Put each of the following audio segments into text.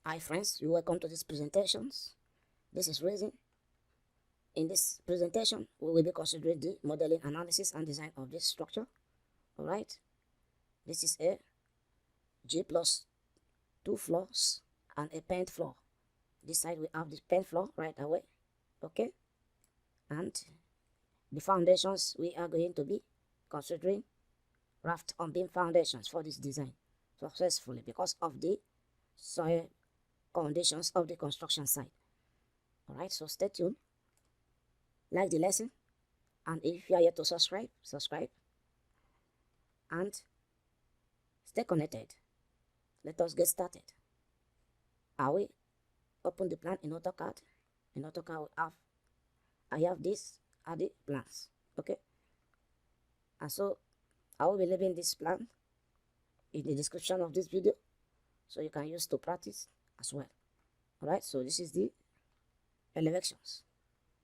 Hi friends, you welcome to these presentations. This is Reason. In this presentation, we will be considering the modeling, analysis, and design of this structure. Alright, this is a G plus 2 floors and a Pent floor. This side we have the Pent floor right away. Okay, and the foundations we are going to be considering raft on beam foundations for this design successfully because of the soil conditions of the construction site. Alright, so stay tuned, like the lesson, and if you are yet to subscribe, and stay connected. Let us get started. I will open the plan in AutoCAD. In AutoCAD I have these are the plans. Okay, and so I will be leaving this plan in the description of this video so you can use to practice as well. Alright, so this is the elevations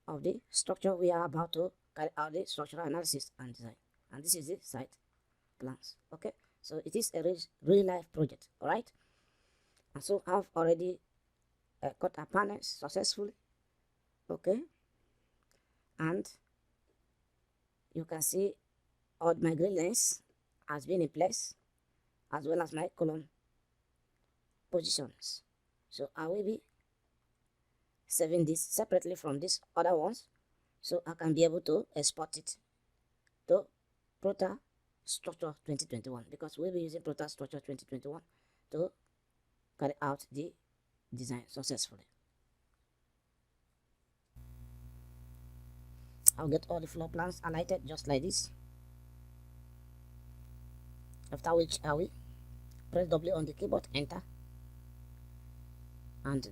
of the structure we are about to carry out the structural analysis and design, and this is the site plans. Okay, so it is a real life project. All right, and so I've already cut our panels successfully. Okay, and you can see all my grid lines has been in place as well as my column positions. So I will be saving this separately from these other ones so I can be able to export it to Protastructure 2021, because we'll be using Protastructure 2021 to carry out the design successfully. I'll get all the floor plans highlighted just like this, after which I will press W on the keyboard, enter, and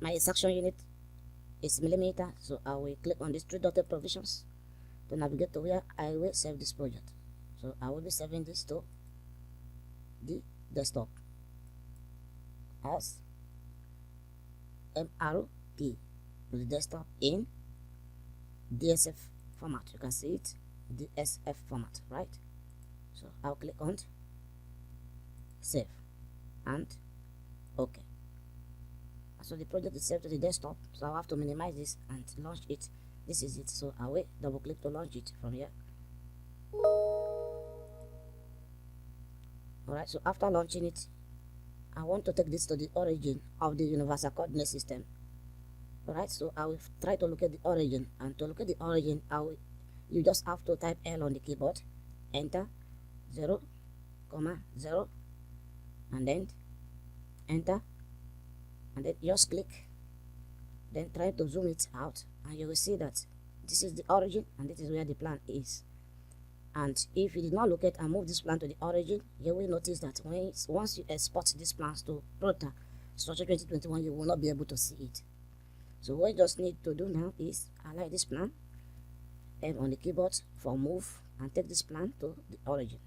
my extraction unit is millimeter, so I will click on these three dotted provisions to navigate to where I will save this project. So I will be saving this to the desktop as MRP to the desktop in DXF format. You can see it, DXF format, right? So I'll click on save and OK. So the project is saved to the desktop, so I'll have to minimize this and launch it. This is it, so I will double click to launch it from here. Alright, so after launching it, I want to take this to the origin of the universal coordinate system. Alright, so I will try to locate the origin, and to locate the origin, you just have to type L on the keyboard, enter 0, 0, and then enter, and then just click, then try to zoom it out, and you will see that this is the origin and this is where the plan is. And if you did not locate and move this plan to the origin, you will notice that once you export these plans to Protastructure 2021, you will not be able to see it. So what you just need to do now is highlight this plan, M on the keyboard for move, and take this plan to the origin.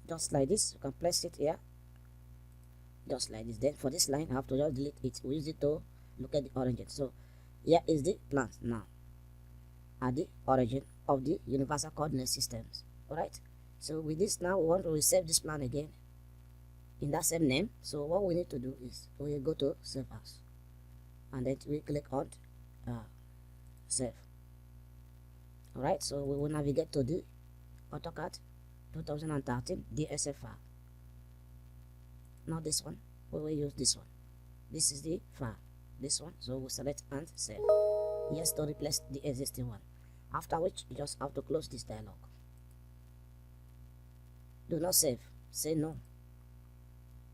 Just like this, you can place it here, just like this. Then for this line, I have to just delete it. We use it to look at the origin. So here is the plan now at the origin of the universal coordinate systems. Alright, so with this now, we want to save this plan again in that same name. So what we need to do is we go to save as, and then we click on save. Alright, so we will navigate to the AutoCAD 2013 DXF file. Not this one, we will use this one. This is the file, this one. So we select and save. Yes, to replace the existing one. After which you just have to close this dialog. Do not save, say no.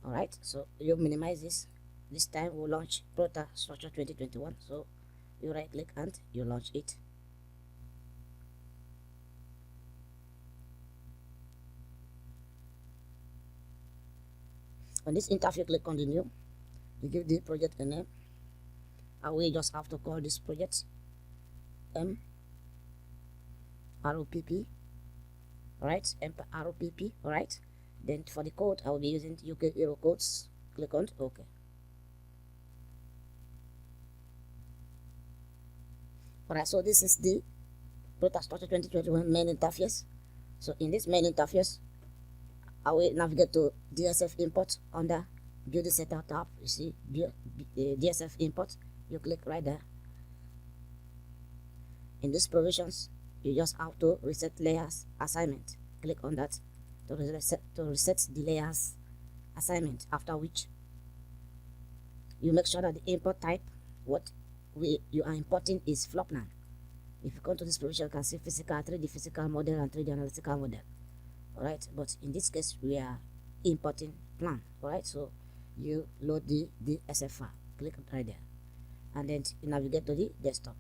Alright, so you minimize this. This time we'll launch Protastructure 2021. So you right click and you launch it. On this interface, click on the new. You give the project a name. And we just have to call this project MROPP. Alright, MROPP. Alright. Then for the code, I will be using UK EUROCODEs. Click on OK. Alright, so this is the Protastructure 2021 main interface. So in this main interface, I will navigate to DXF import under building setup tab. You see DXF import. You click right there. In these provisions, you just have to reset layers assignment. Click on that to reset the layers assignment, after which you make sure that the import type what you are importing is floor plan. If you come to this provision, you can see physical, 3D physical model and 3D analytical model. Alright, but in this case we are importing plan. Alright, so you load the DXF file, click right there, and then you navigate to the desktop.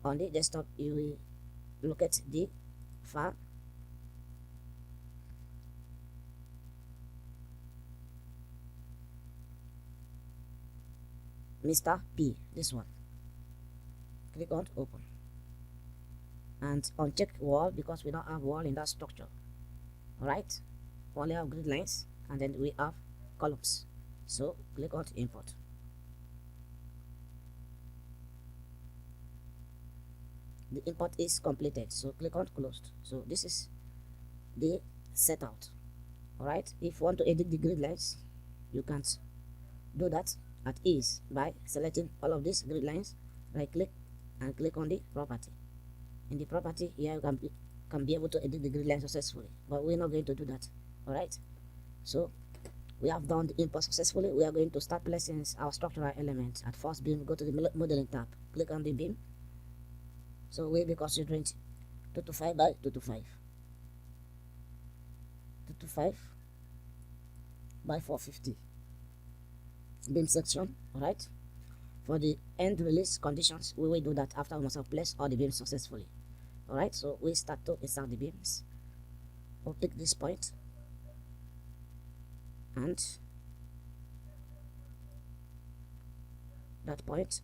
On the desktop, you will locate the file, Mr. P, this one. Click on open and uncheck wall because we don't have wall in that structure. Alright, only have grid lines and then we have columns, so click on import. The import is completed, so click on closed. So this is the set out. Alright, if you want to edit the grid lines, you can do that at ease by selecting all of these grid lines, right click and click on the property. In the property here, you can be able to edit the grid line successfully, but we're not going to do that. Alright, so we have done the import successfully. We are going to start placing our structural elements. At first beam, go to the modeling tab, click on the beam. So we'll be considering 225 by 225, 225 by 450 beam section. Alright, for the end release conditions, we will do that after we must have placed all the beams successfully. Alright, so we start to insert the beams. We'll pick this point and that point.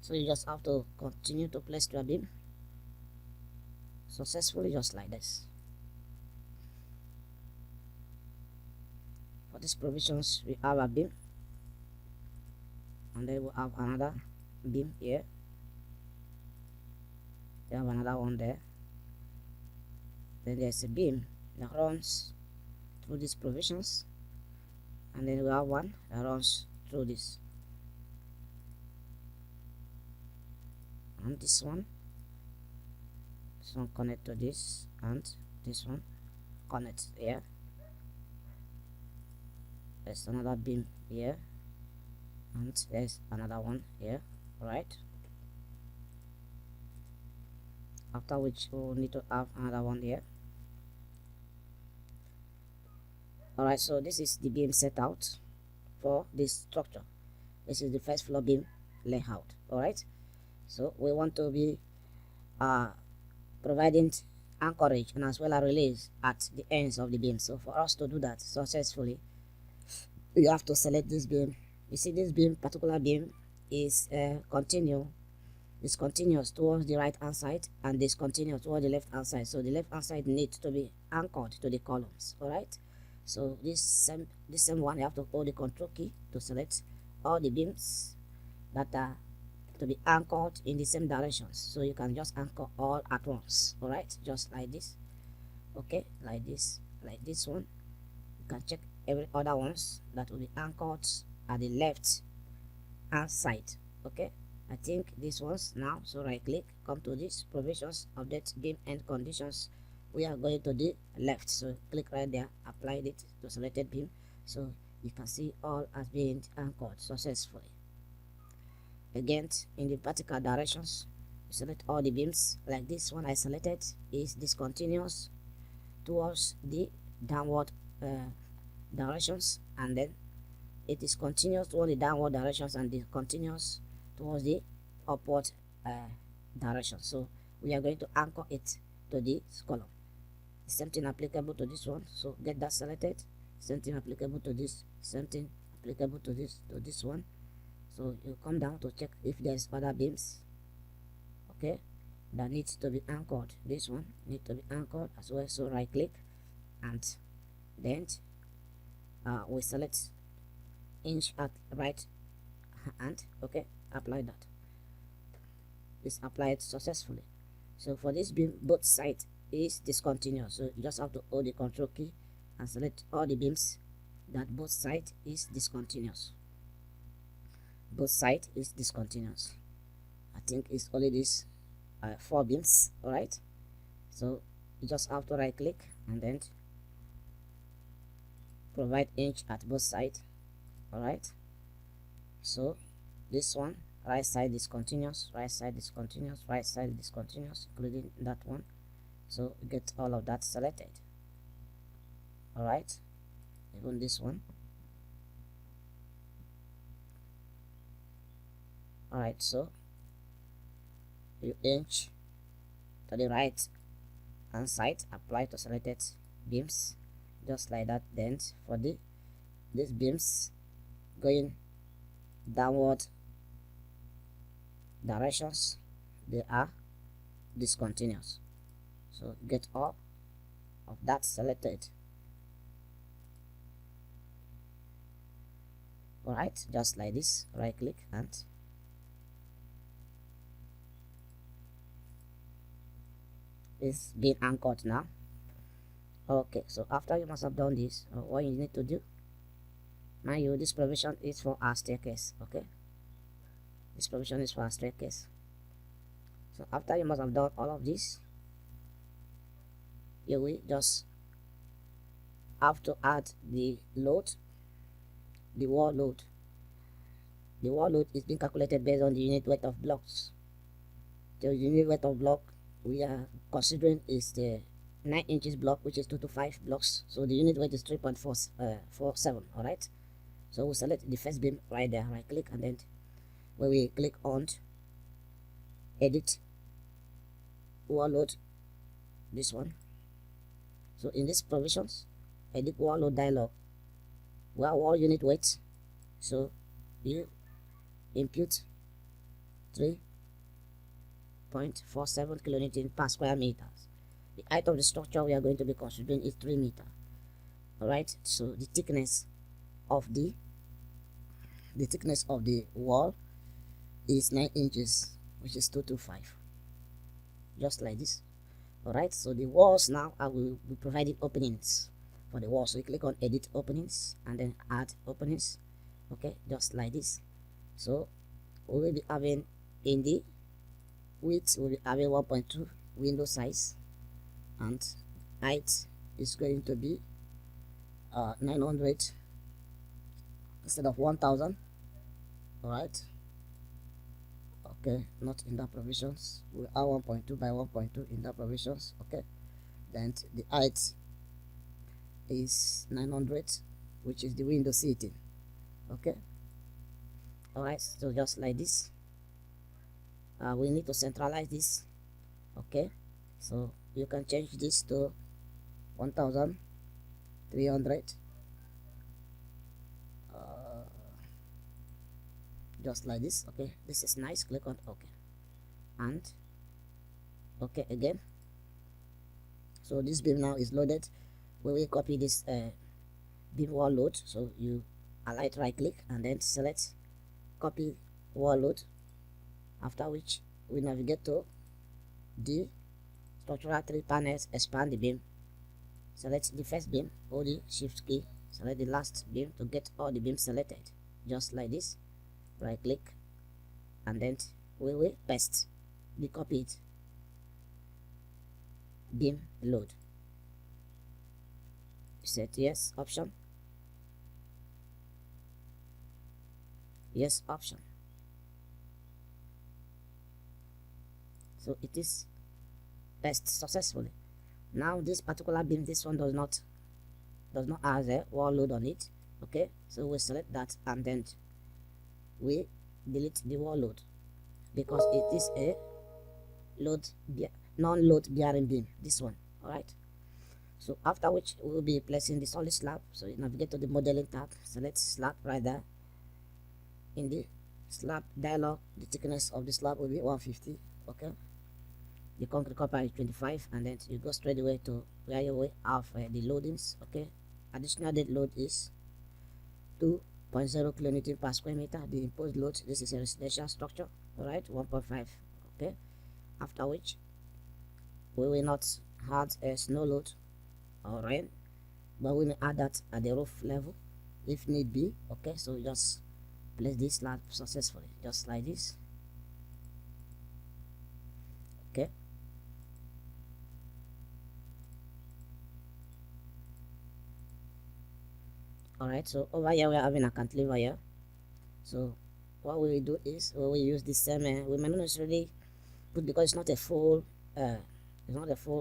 So you just have to continue to place your beam successfully, just like this. For these provisions, we have a beam, and then we have another beam here. We have another one there. Then there's a beam that runs through these provisions, and then we have one that runs through this. And this one connect to this, and this one connects here. There's another beam here, and there's another one here. Right, after which we'll need to have another one here. Alright, so this is the beam set out for this structure. This is the first floor beam layout. Alright, so we want to be providing anchorage and as well as release at the ends of the beam. So for us to do that successfully, you have to select this beam. You see, this beam, particular beam, is continuous towards the right hand side and discontinuous towards the left hand side. So the left hand side needs to be anchored to the columns. Alright, so this same one, you have to hold the control key to select all the beams that are to be anchored in the same directions. So you can just anchor all at once. Alright, just like this. Okay, like this one. You can check every other ones that will be anchored at the left hand side. Okay, I think this one's now. So right click, come to this provisions, update beam end conditions. We are going to the left, so click right there, apply it to selected beam, so you can see all as being anchored successfully. Again, in the vertical directions, you select all the beams. Like this one I selected is discontinuous towards the downward directions, and then it is continuous towards the downward directions and discontinuous towards the upward direction. So we are going to anchor it to this column. Same thing applicable to this one, so get that selected. Same thing applicable to this, same thing applicable to this one. So you come down to check if there's other beams okay, that needs to be anchored. This one needs to be anchored as well. So right click, and then we select inch at right hand, okay, apply that. It's applied successfully. So for this beam, both sides is discontinuous, so you just have to hold the control key and select all the beams that both sides is discontinuous. Both sides is discontinuous. I think it's only this 4 beams. All right, so you just have to right click and then provide inch at both sides. All right, so this one, right side is continuous, right side is continuous, right side is continuous, including that one. So get all of that selected. All right, even this one. All right, so you inch to the right hand side, apply to selected beams, just like that. Then for these beams going downward directions, they are discontinuous, so get all of that selected. All right, just like this, right click and it's been anchored now. Okay, so after you must have done this, what you need to do, mind you, this provision is for our staircase. Okay, this provision is for our staircase. So after you must have done all of this, you will just have to add the load, the wall load. The wall load is being calculated based on the unit weight of blocks. The unit weight of block we are considering is the 9 inches block, which is 2 to 5 blocks. So the unit weight is 3.47. All right, so we select the first beam right there, right click, and then when we click on edit wall load, this one. So in this provisions, edit wall load dialog, where wall unit weight, so you input 3.47 kilonewton per square meters. The height of the structure we are going to be considering is 3 meters. All right, so the thickness of the wall is 9 inches, which is 225, just like this. All right, so the walls now, I will be providing openings for the wall. So you click on edit openings and then add openings. Okay, just like this. So we will be having in the width, we'll be having 1.2 window size, and height is going to be 900 instead of 1000. All right, okay, not in the provisions, we are 1.2 by 1.2 in the provisions. Okay, then the height is 900, which is the window seating. Okay, all right, so just like this, we need to centralize this. Okay, so you can change this to 1300, just like this. Okay, this is nice. Click on OK and OK again. So this beam now is loaded. We will copy this beam wall load, so you alight, right click, and then select copy wall load, after which we navigate to the structural 3 panels, expand the beam, select the first beam, hold the shift key, select the last beam to get all the beams selected, just like this. Right click, and then we will paste the copied beam load. Set yes option, yes option. So it is pasted successfully. Now this particular beam, this one does not have a wall load on it. Okay, so we select that and then we delete the wall load because it is a non-load bearing beam, this one. All right, so after which we will be placing the solid slab. So you navigate to the modeling tab, select slab right there. In the slab dialog, the thickness of the slab will be 150. Okay, the concrete copper is 25, and then you go straight away to where you will have the loadings. Okay, additional dead load is 2.0 kilonewton per square meter. The imposed load, this is a residential structure, all right, 1.5. Okay, after which we will not add a snow load or rain, but we may add that at the roof level if need be. Okay, so just place this slab successfully, just like this. Okay, all right, so over here we are having a cantilever here. So what we will do is we will use the same we may not necessarily put, because it's not a full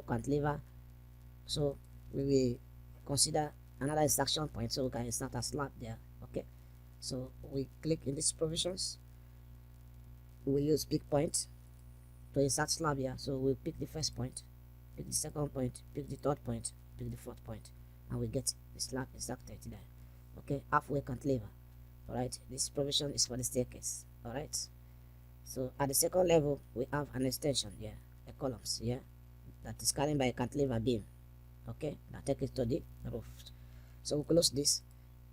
cantilever, so we will consider another insertion point, so we can insert a slab there. Okay, so we click in these provisions, we will use pick point to insert slab here. So we'll pick the first point, pick the second point, pick the third point, pick the fourth point, and we get the slab inserted there. Okay, halfway cantilever. All right, this provision is for the staircase. All right, so at the second level we have an extension here, a columns here that is carried by a cantilever beam. Okay, that take it to the roof. So we close this,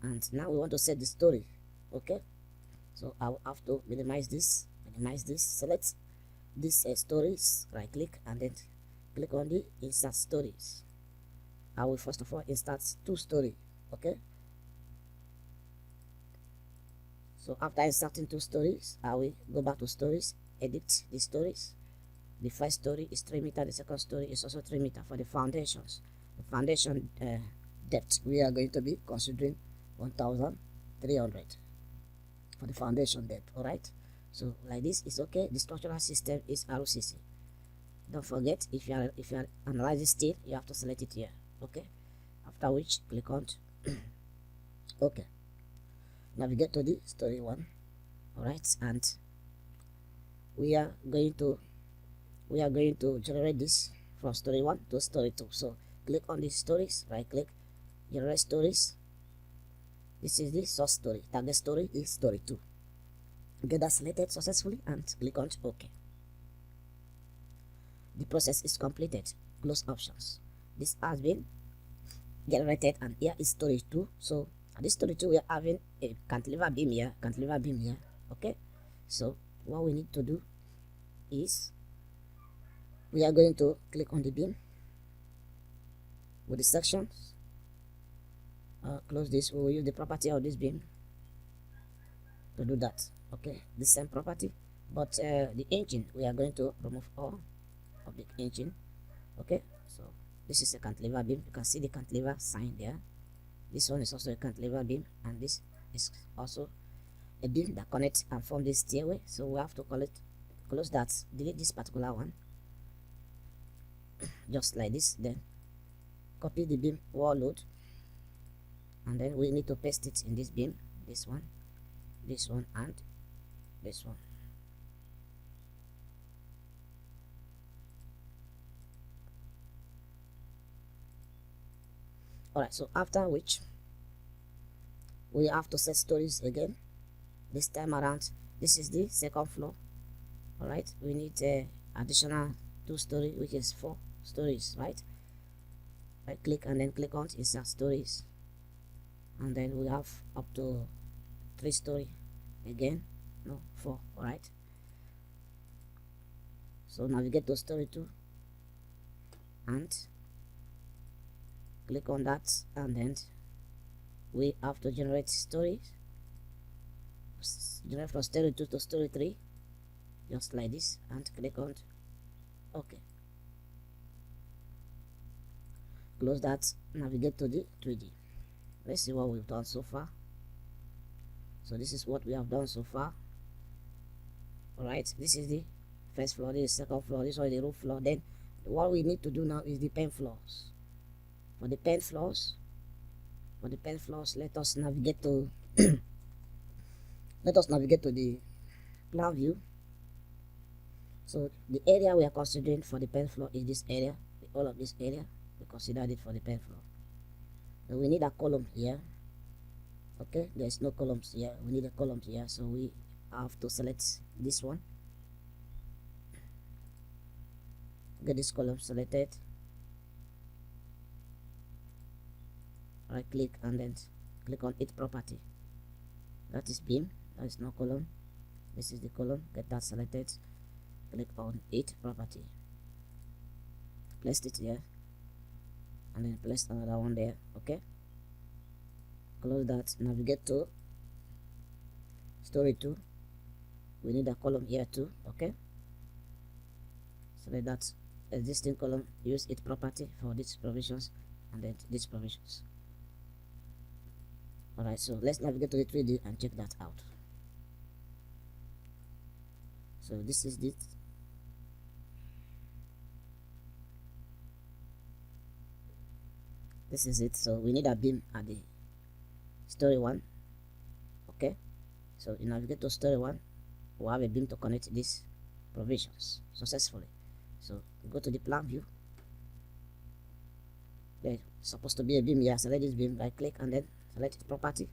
and now we want to set the story. Okay, so I will have to minimize this, select this stories, right click, and then click on the insert stories. I will first of all insert 2 story. Okay, so after inserting 2 stories, I will go back to stories, edit the stories. The first story is 3 meters, the second story is also 3 meters for the foundations. The foundation depth, we are going to be considering 1,300 for the foundation depth. All right, so like this is okay. The structural system is ROCC. Don't forget, if you are analyzing steel, you have to select it here. Okay, after which click on okay, navigate to the story 1. All right, and we are going to generate this from story 1 to story 2. So click on the stories, right click, generate stories. This is the source story. Target story is story 2. Get that selected successfully and click on OK. The process is completed. Close options. This has been generated, and here is story 2. So at this story 2 we are having a cantilever beam here, Okay, so what we need to do is we are going to click on the beam with the sections. Close this. We will use the property of this beam to do that. Okay, the same property, but the engine, we are going to remove all of the engine. Okay, so this is a cantilever beam. You can see the cantilever sign there. This one is also a cantilever beam, and this is also a beam that connects and form this stairway. So we have to close that, delete this particular one, just like this. Then copy the beam wall load, and then we need to paste it in this beam, this one, and this one. Alright, so after which we have to set stories again. This time around, this is the second floor. Alright, we need additional 2 story, which is 4 stories, right? Right click and then click on insert stories, and then we have up to 3 story again, no 4. All right, so navigate to story 2 and click on that, and then we have to generate stories, generate from story 2 to story 3, just like this, and click on OK. Close that, navigate to the 3D. Let's see what we've done so far. So this is what we have done so far. Alright, this is the first floor, this is second floor, this is the roof floor. Then what we need to do now is the Pent floors. For the Pent floors, let us navigate to the plan view. So the area we are considering for the Pent floor is this area, all of this area. We considered it for the Pent floor. And we need a column here. Okay, there's no columns here. We need a column here, so we have to select this one. get this column selected, right click and then click on it property. That is beam, that is no column, this is the column. Get that selected, click on it property, place it here and then place another one there. Okay, close that, navigate to story 2. We need a column here too. Okay, select that existing column, use it property for these provisions and then these provisions. Alright, so let's navigate to the 3D and check that out. So this is it. This is it. So we need a beam at the story 1. Okay, so you navigate to story 1, we have a beam to connect these provisions successfully. So go to the plan view. There's supposed to be a beam here. Select this beam, right click and then select its property.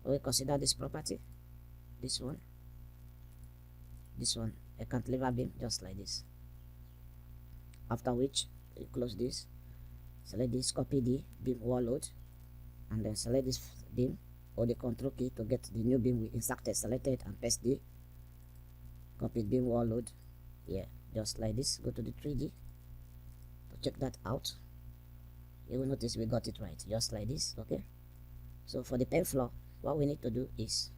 We consider this property, this one, a cantilever beam, just like this. After which you close this, select this, copy the beam wall load, and then select this beam or the control key to get the new beam we inserted, selected, and paste the copied beam wall load here, just like this. Go to the 3D to check that out. You will notice we got it right, just like this. Okay, so for the Pent floor, what we need to do is,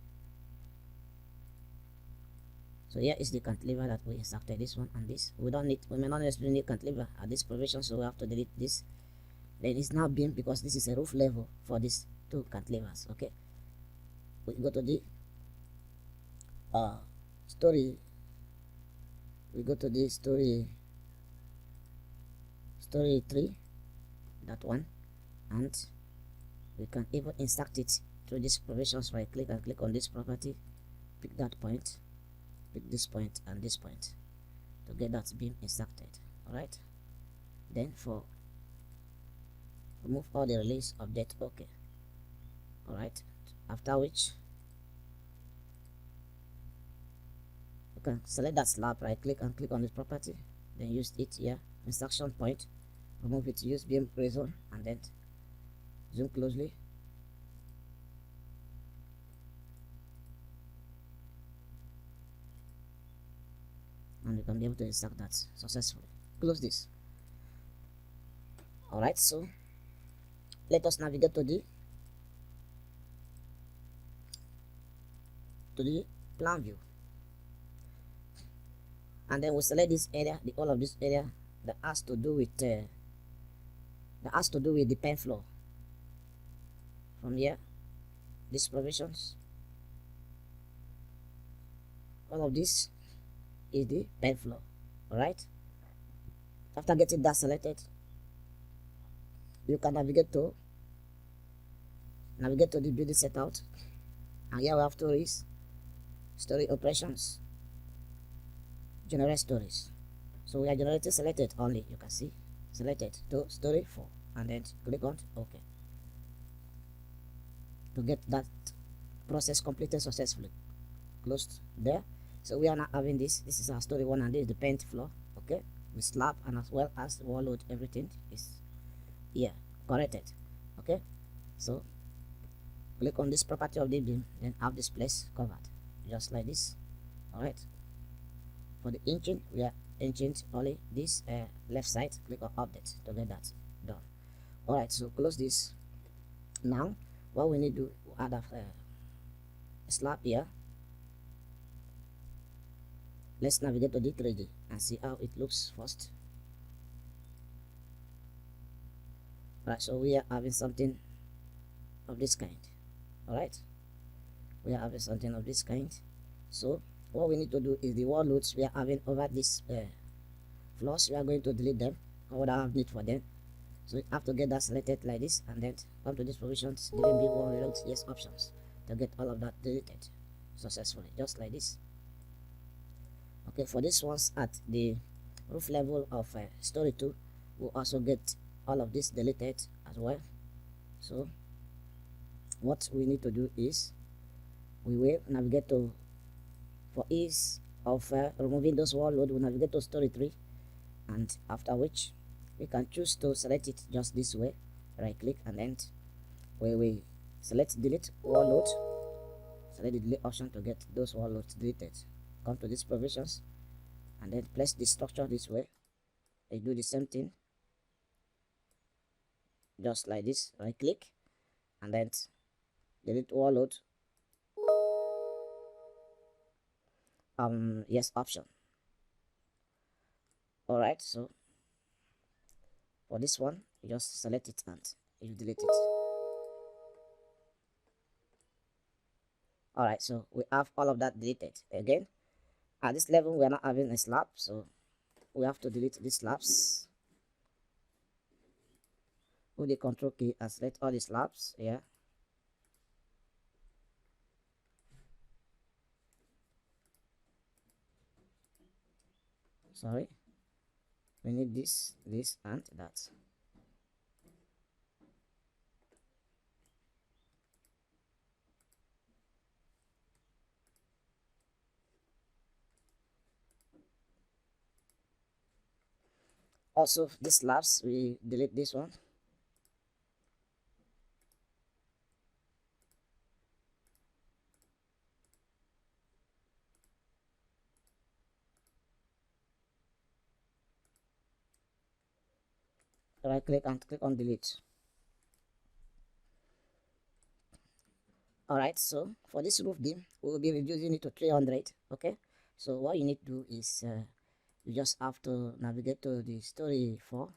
so here is the cantilever that we inserted, this one and this. We may not necessarily need cantilever at this provision, so we have to delete this. Then it's now beam because this is a roof level for these two cantilevers. Okay, we go to the story. We go to the story 3, that one, and we can even insert it through these provisions. Right click and click on this property, pick that point, pick this point and this point to get that beam inserted. All right, then for remove all the release, update. Okay, all right, after which you can select that slab, right click and click on this property, then use it here, insertion point, remove it, use beam razor and then zoom closely. And you can be able to insert that successfully. Close this. Alright, so let us navigate to the plan view, and then we select this area, the all of this area that has to do with the Pent floor. From here, these provisions, all of this is the Pent floor. All right, after getting that selected, you can navigate to the building setout, and here we have stories, story operations, generate stories. So we are generating selected only, you can see selected to story 4, and then click on OK to get that process completed successfully. Closed there. So we are now having this is our story 1, and this is the Pent floor. Okay, the slab and as well as the wall load, everything is here corrected. Okay, so click on this property of the beam, then have this place covered just like this. All right, for the inching, we are inching only this left side. Click on update to get that done. All right, so close this. Now what we need to add a slab here. Let's navigate to the 3D and see how it looks first. Right, so we are having something of this kind. Alright, we are having something of this kind. So what we need to do is the wall loads we are having over this floors, we are going to delete them. I would have need for them. So we have to get that selected like this, and then come to these provisions, delete big wall loads, yes options, to get all of that deleted successfully, just like this. Okay, for this ones at the roof level of story 2, we'll also get all of this deleted as well. So what we need to do is we will navigate to, for ease of removing those wall load, we'll navigate to story 3, and after which we can choose to select it just this way. Right click and then we select delete wall load. Select the delete option to get those wall loads deleted. Come to these provisions and then place the structure this way. I do the same thing just like this. Right click and then delete wall load. Yes option. All right, so for this one you just select it and you delete it. All right, so we have all of that deleted. Again, at this level we are not having a slab, so we have to delete these slabs. Hold the control key and select all the slabs here. Sorry, we need this and that. Also these slabs, we delete this one. Right click and click on delete. All right, so for this roof beam we will be reducing it to 300. Okay, so what you need to do is you just have to navigate to the story 4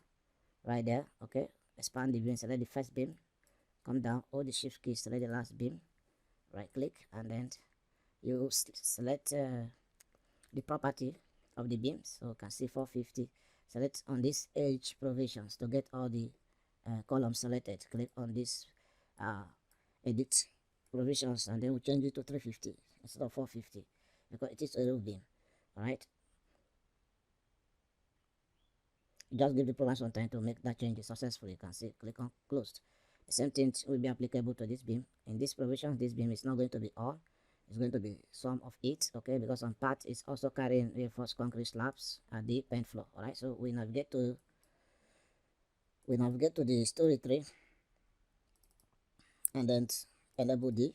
right there. Okay, expand the beam, select the first beam, come down, hold the shift key, select the last beam, right click and then you select the property of the beam. So you can see 450. Select on this edge provisions to get all the columns selected. Click on this edit provisions and then we change it to 350 instead of 450 because it is a roof beam. All right, just give the program some time to make that change successfully. You can see, click on closed. The same thing will be applicable to this beam. In this provision, this beam is not going to be all, it's going to be some of it. Okay, because on part is also carrying reinforced concrete slabs at the paint floor. All right, so we navigate to the story 3 and then enable the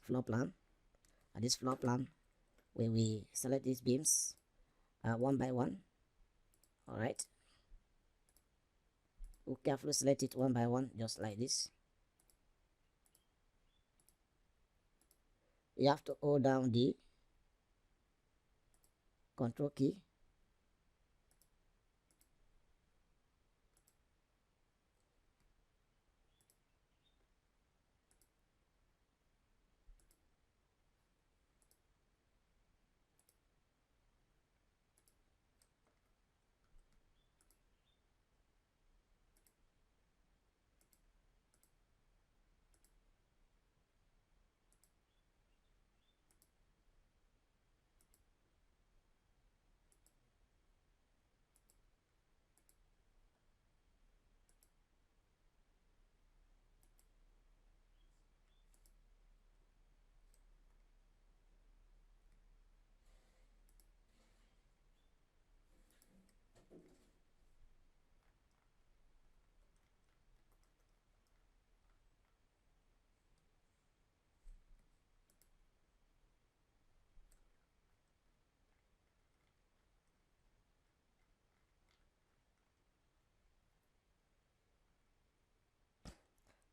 floor plan. At this floor plan where we select these beams one by one. All right, we'll carefully select it one by one just like this. You have to hold down the control key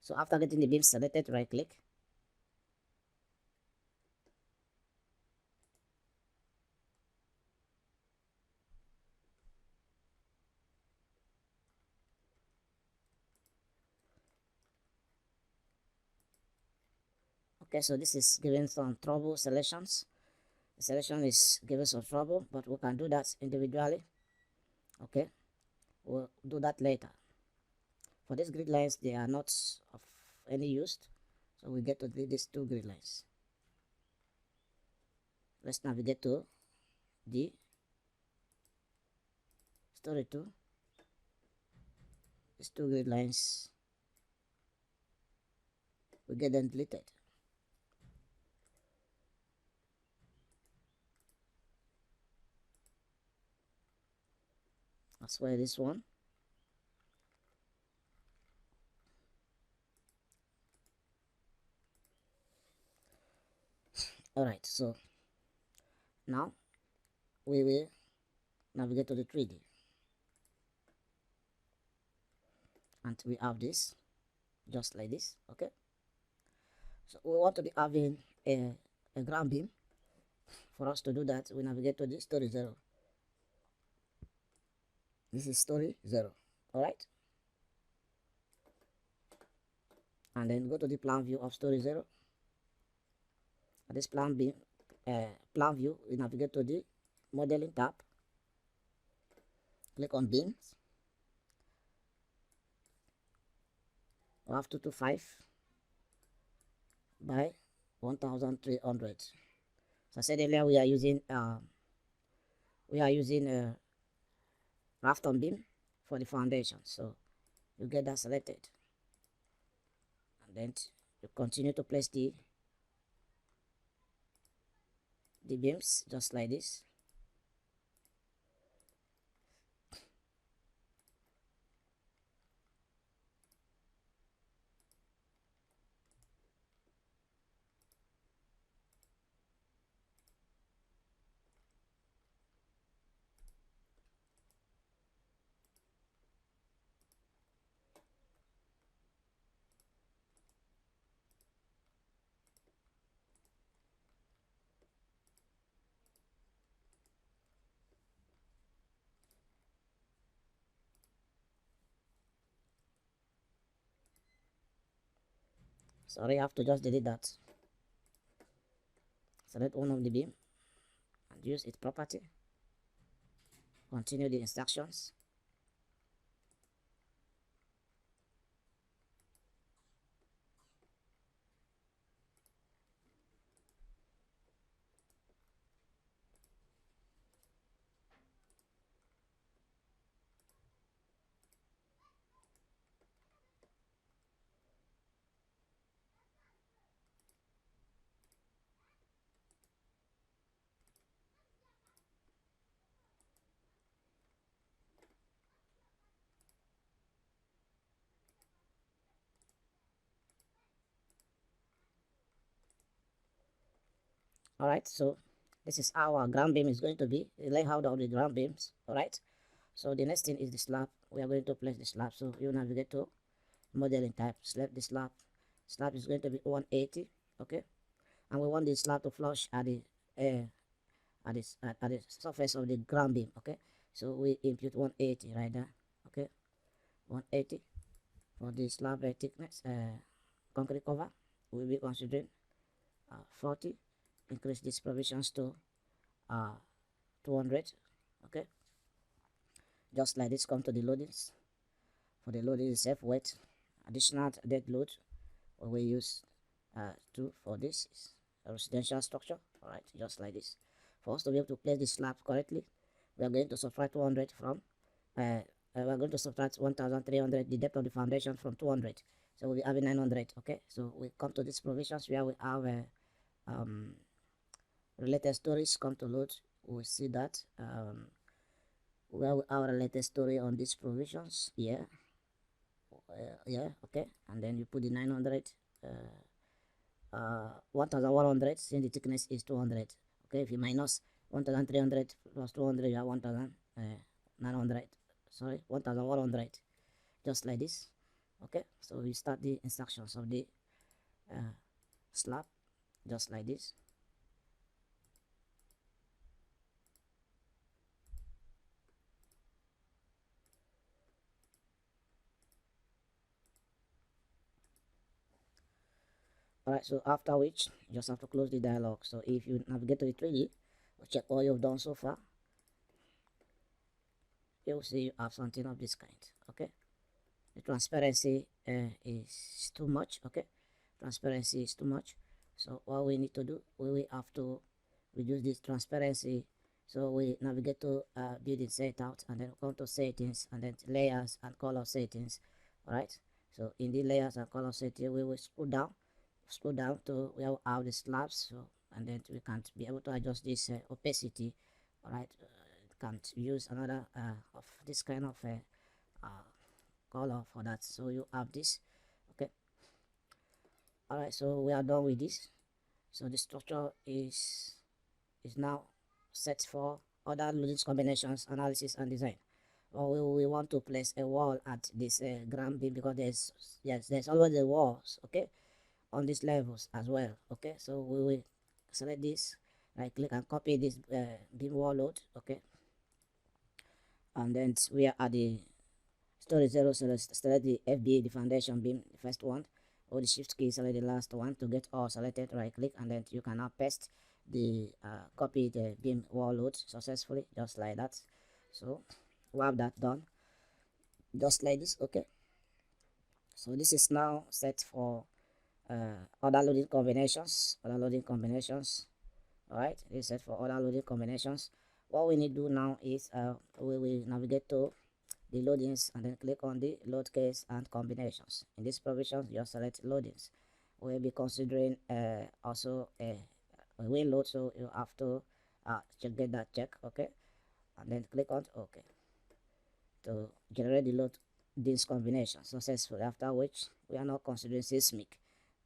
So after getting the beam selected, right click. Okay, so this is giving some trouble selections. The selection is giving some trouble, but we can do that individually. Okay, we'll do that later. For these grid lines, they are not of any use, so we get to delete these two grid lines. Let's navigate to the story 2. These two grid lines, we get them deleted. as well as this one. Alright, so now we will navigate to the 3D, and we have this just like this. Okay, so we want to be having a ground beam. For us to do that, we navigate to the story 0. This is story 0. Alright, and then go to the plan view of story 0. At this plan view, we navigate to the modeling tab, click on beams. We have 225 by 1300. So I said earlier we are using raft on beam for the foundation, so you get that selected, and then you continue to place the beams just like this. Sorry, I have to just delete that. Select one of the beam and use its property. Continue the instructions. All right, so this is how our ground beam is going to be, the layout of the ground beams. All right, so the next thing is the slab. We are going to place the slab, so you navigate to modeling type, select the slab. Slab is going to be 180. Okay, and we want the slab to flush at the surface of the ground beam. Okay, so we input 180 right there. Okay, 180 for the slab thickness. Concrete cover, we'll be considering 40. Increase these provisions to 200. Okay, just like this. Come to the loadings. For the loading itself, weight, additional dead load, we use 2 for this is a residential structure. All right, just like this. For us to be able to place the slab correctly, we are going to subtract 200 from we are going to subtract 1300, the depth of the foundation, from 200, so we'll be having 900. Okay, so we come to these provisions where we have related stories. Come to load, we see that where we have related story on these provisions. Yeah, okay, and then you put the 900, 1100, since the thickness is 200. Okay, if you minus 1300 plus 200, you have 1900, sorry, 1100, just like this. Okay, so we start the instructions of the slab just like this. Alright, so after which you just have to close the dialog. So if you navigate to the 3D, check all you've done so far, you'll see you have something of this kind. Okay, the transparency is too much. Okay, transparency is too much, so what we need to do, we will have to reduce this transparency. So we navigate to building setup, and then come to settings, and then layers and color settings. All right, so in the layers and color setting, we will scroll down to where we have the slabs, so and then we can be able to adjust this opacity. All right, can't use another of this kind of color for that. So you have this. Okay, all right, so we are done with this. So the structure is now set for other loading combinations, analysis, and design. Or we want to place a wall at this ground beam, because there's always the walls, okay, on these levels as well. Okay, so we will select this, right click and copy this beam wall load. Okay, and then we are at the storage 0, so select the FBA, the foundation beam, the first one, or the shift key, select the last one to get all selected. Right click, and then you can now paste the copy the beam wall load successfully, just like that. So we have that done, just like this. Okay, so this is now set for other loading combinations. All right, it's set for other loading combinations. What we need to do now is we will navigate to the loadings and then click on the load case and combinations. In this provision, just select loadings. We'll be considering also a win load, so you have to get that check. Okay, and then click on OK to generate the load this combination successfully, after which we are now considering seismic.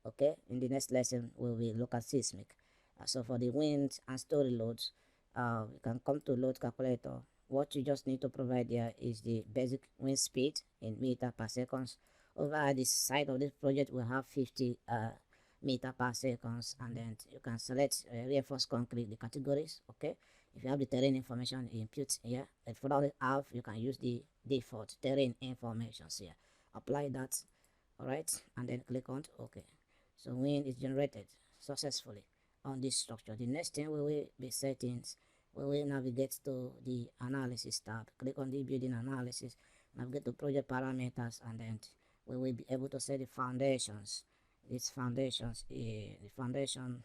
Okay, in the next lesson we will look at seismic. So for the wind and story loads, you can come to load calculator. What you just need to provide there is the basic wind speed in meter per second. Over at the side of this project we have 50 meter per second, and then you can select reinforced concrete, the categories. Okay, if you have the terrain information, you input here. If you don't have, you can use the default terrain information here. Apply that. All right, and then click on OK. So wind is generated successfully on this structure. The next thing we will be settings. We will navigate to the analysis tab. Click on the building analysis, navigate to project parameters, and then we will be able to set the foundations. These foundations, the foundation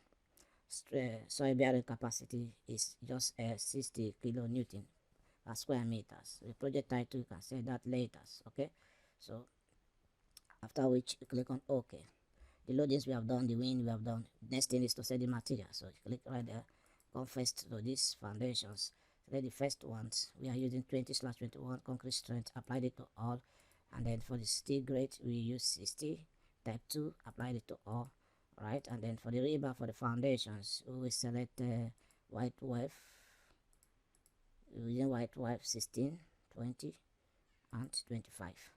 soil bearing capacity is just 60 kilonewton per square meters. The project title, you can say that later. Okay, so after which you click on OK. The loadings we have done, the wind we have done. Next thing is to set the material. So click right there, come first to these foundations. Select the first ones. We are using 20/21 concrete strength, applied it to all. And then for the steel grade we use 60 type 2, applied it to all. Right, and then for the rebar for the foundations we will select white wave, using white wave 16, 20, and 25.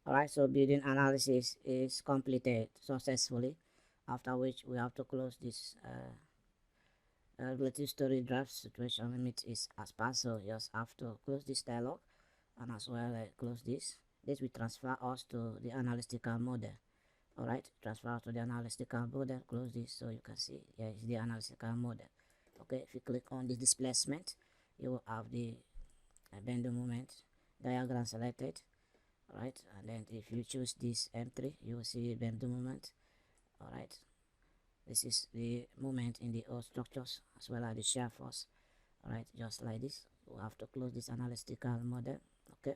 Alright, so building analysis is completed successfully, after which we have to close this relative story draft situation limit is as passed. So just have to close this dialog, and as well close this. This will transfer us to the analytical model. Alright, transfer us to the analytical model. Close this, so you can see here is the analytical model. Okay, if you click on the displacement, you will have the bending moment diagram selected. Alright, and then if you choose this M3, you will see bending moment. Alright, this is the moment in the old structures as well as the shear force. Alright, just like this. We have to close this analytical model. Okay,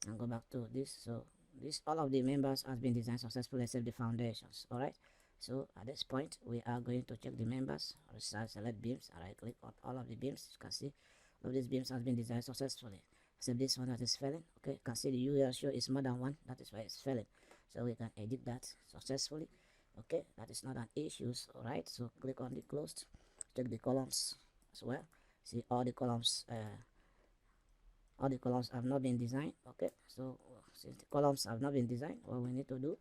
and go back to this. So this, all of the members has been designed successfully except the foundations. Alright, so at this point we are going to check the members. Select beams. Alright, click on all of the beams. You can see all of these beams has been designed successfully except this one that is failing. Okay, you can see the U ratio is more than 1, that is why it's failing. So we can edit that successfully. Okay, that is not an issue. Alright, so click on the closed, check the columns as well. See all the columns have not been designed. Okay, so since the columns have not been designed, what we need to do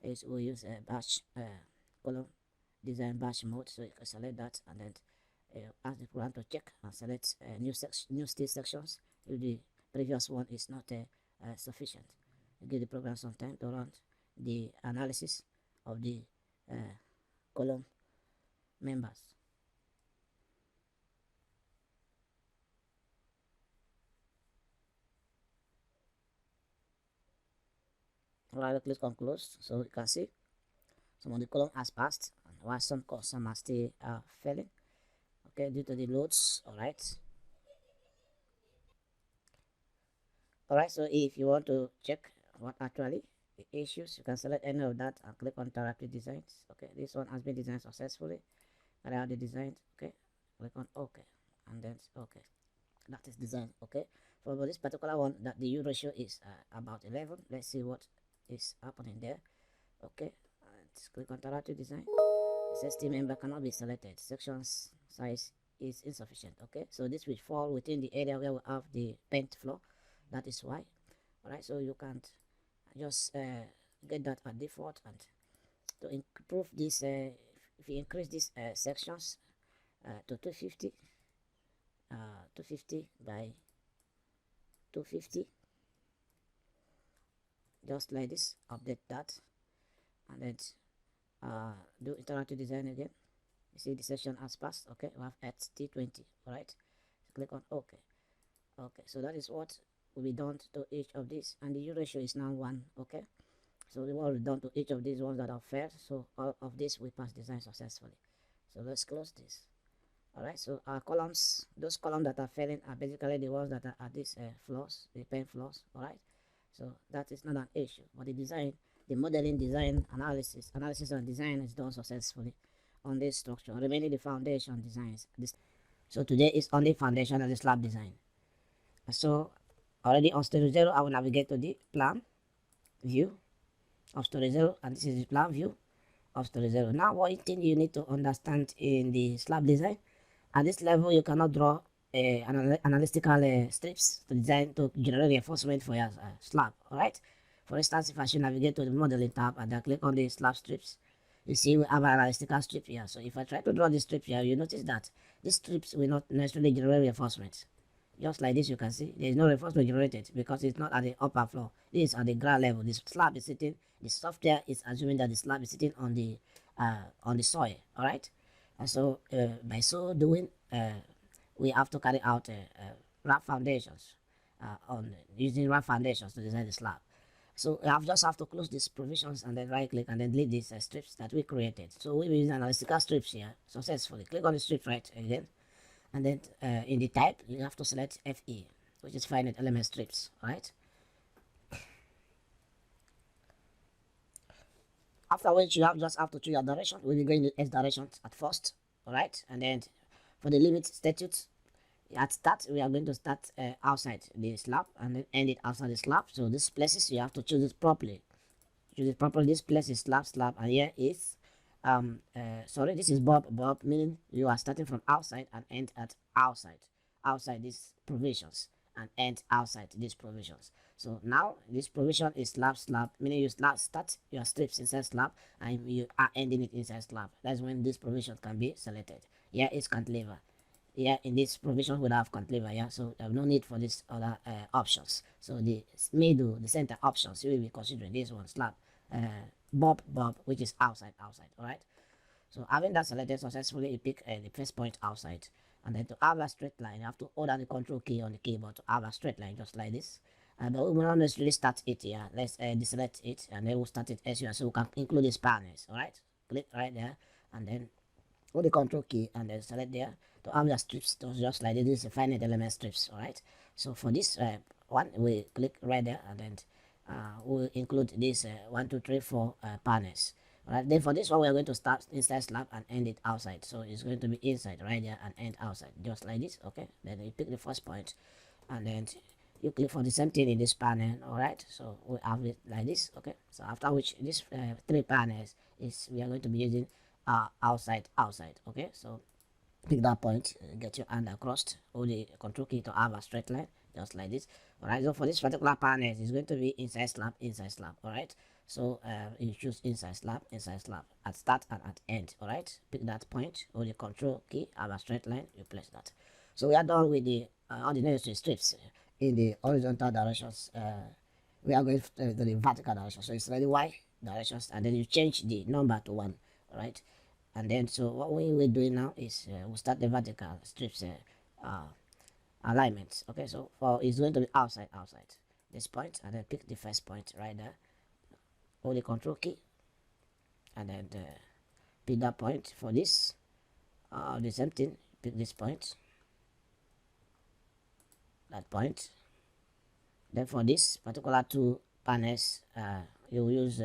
is we use a batch column design batch mode. So you can select that and then ask the program to check and select new steel sections if the previous one is not sufficient. You give the program some time to run the analysis of the column members. Alright, click on close. So you can see some of the column has passed, and while some are still failing. Okay, due to the loads. Alright, so if you want to check what actually the issues, you can select any of that and click on interactive designs. Okay, this one has been designed successfully. And I have the design. Okay, click on OK, and then OK. That is designed. Okay, for this particular one, that the U ratio is about 11. Let's see what is happening there. Okay, let's click on interactive design. It says team member cannot be selected. Sections size is insufficient. Okay, so this will fall within the area where we have the Pent floor. That is why. Alright, so you can't just get that at default, and to improve this, if you increase these sections to 250 by 250, just like this, update that, and then do interactive design again. You see the section has passed. Okay, we have at T20. Alright, click on OK. Okay, so that is what will be done to each of these, and the U ratio is now 1. Okay, so we will be done to each of these ones that have failed. So all of this we pass design successfully. So let's close this. Alright, so our columns, those columns that are failing are basically the ones that are at these floors, the pen floors. Alright, so that is not an issue, but the design, the modeling, design, analysis and design is done successfully on this structure, remaining the foundation designs. So today is only foundation and the slab design. So already on stage 0, I will navigate to the plan view of story 0, and this is the plan view of story 0. Now, one thing you need to understand in the slab design, at this level you cannot draw analytical strips to design to generate reinforcement for your slab. Alright, for instance, if I should navigate to the modeling tab and I click on the slab strips, you see we have an analytical strip here. So if I try to draw this strip here, you notice that these strips will not necessarily generate reinforcement. Just like this, you can see there is no reinforcement generated because it's not at the upper floor. This is at the ground level. This slab is sitting. The software is assuming that the slab is sitting on the soil. All right, and so by so doing, we have to carry out wrap foundations on using wrap foundations to design the slab. So I just have to close these provisions and then right click and then delete these strips that we created. So we will use analytical strips here successfully. Click on the strip right again. And then in the type, you have to select FE, which is finite element strips, right? After which you just have to choose your direction. We'll be going to S directions at first, alright? And then for the limit statutes, at start, we are going to start outside the slab and then end it outside the slab. So these places, you have to choose it properly. Choose it properly. This place is slab, and here is sorry, this is bob, meaning you are starting from outside and end at outside these provisions and end outside these provisions. So now this provision is slab, meaning you start your strips inside slab and you are ending it inside slab. That's when this provision can be selected. Here is cantilever. Here in this provision we have cantilever. Yeah, so there's no need for these other options. So the middle, the center options, you will be considering this one slab, bob, which is outside. All right, so having that selected successfully, you pick the first point outside, and then to have a straight line you have to hold down the control key on the keyboard to have a straight line just like this. But we will not necessarily start it here. Let's deselect it and then we'll start it as well, so we can include these panels. All right, click right there and then hold the control key and then select there to have the strips just like this. This is a finite element strips. All right, so for this one we click right there and then we'll include this 1 2 3 4 panels. Alright, then for this one we're going to start inside slab and end it outside. So it's going to be inside right there and end outside just like this. Okay, then you pick the first point and then you click for the same thing in this panel. Alright, so we have it like this. Okay, so after which this 3 panels is we are going to be using outside. Okay, so pick that point, get your hand across, hold the control key to have a straight line just like this. Alright, so for this particular panel it's going to be inside slab. Alright, so you choose inside slab at start and at end. Alright, pick that point, hold the control key, have a straight line, you place that. So we are done with the all the necessary strips in the horizontal directions. We are going to the vertical direction, so it's really Y directions, and then you change the number to 1. Alright, and then so what we will do now is we'll start the vertical strips alignments. Okay, so for it's going to be outside this point, and then pick the first point right there hold the control key and then pick that point. For this the same thing, pick this point, that point. Then for this particular two panels, you use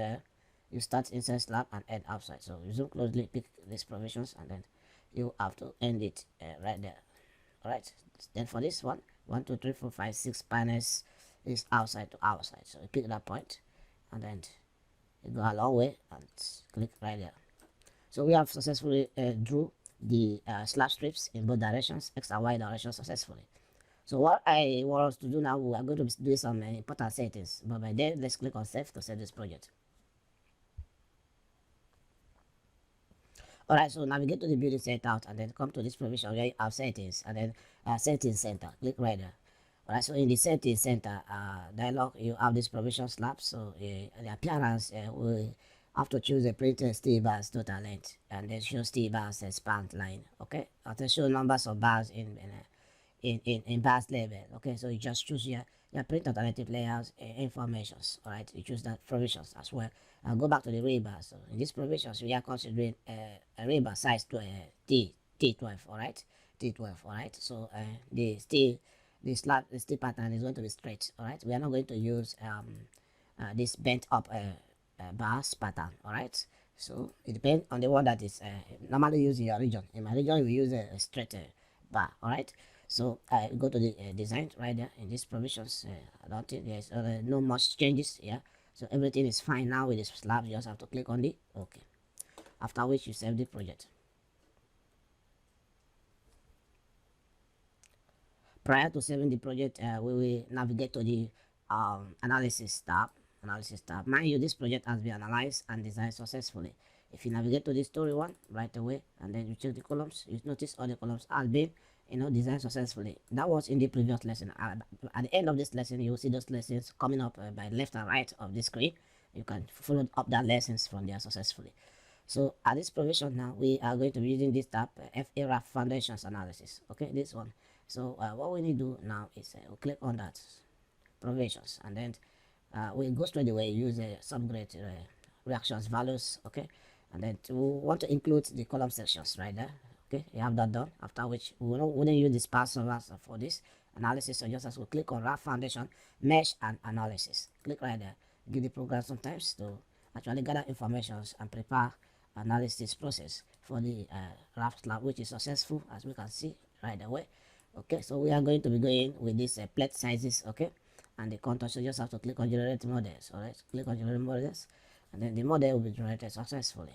you start inside slab and end outside. So you zoom closely, pick these provisions, and then you have to end it right there. All right. Then for this one, 1, 2, 3, 4, 5, 6 panels is outside to outside. So you pick that point, and then you go a long way and click right there. So we have successfully drew the slab strips in both directions, x and y directions successfully. So what I want us to do now, we are going to do some important settings. But by then, let's click on Save to save this project. Alright, so navigate to the building setup and then come to this provision where you have settings and then settings center. Click right there. Alright, so in the settings center dialog, you have this provision slab. So the appearance, we have to choose a printed steel bars total length and then show steel bars span line. Okay, after show numbers of bars in bars level. Okay, so you just choose your print alternative layouts informations. All right, you choose that provisions as well. I'll go back to the rebar. So in these provisions we are considering a rebar size to T12. All right, T12. All right, so the steel pattern is going to be straight. All right, we are not going to use this bent up bars pattern. All right, so it depends on the one that is normally used in your region. In my region we use a straight bar. All right, so I go to the design right there in these provisions. I don't think there's no much changes here. So everything is fine now with this slab. You just have to click on the OK. After which you save the project. Prior to saving the project, we will navigate to the analysis tab. Mind you, this project has been analyzed and designed successfully. If you navigate to the story one right away and then you check the columns, you notice all the columns have been designed successfully. That was in the previous lesson. At the end of this lesson, you will see those lessons coming up by left and right of the screen. You can follow up that lessons from there successfully. So at this provision now, we are going to be using this tab, FA Foundations Analysis. Okay, this one. So what we need to do now is we'll click on that provisions and then we'll go straight away use subgrade reactions values. Okay, and then we want to include the column sections right there. Okay, you have that done. After which we wouldn't use this pass for this analysis, so just as we click on RAF Foundation Mesh and Analysis, click right there. Give the program some time to actually gather information and prepare analysis process for the RAF slab, which is successful as we can see right away. Okay, so we are going to be going with these plate sizes. Okay, and the contour. So you just have to click on generate models. All right, click on generate models, and then the model will be generated successfully.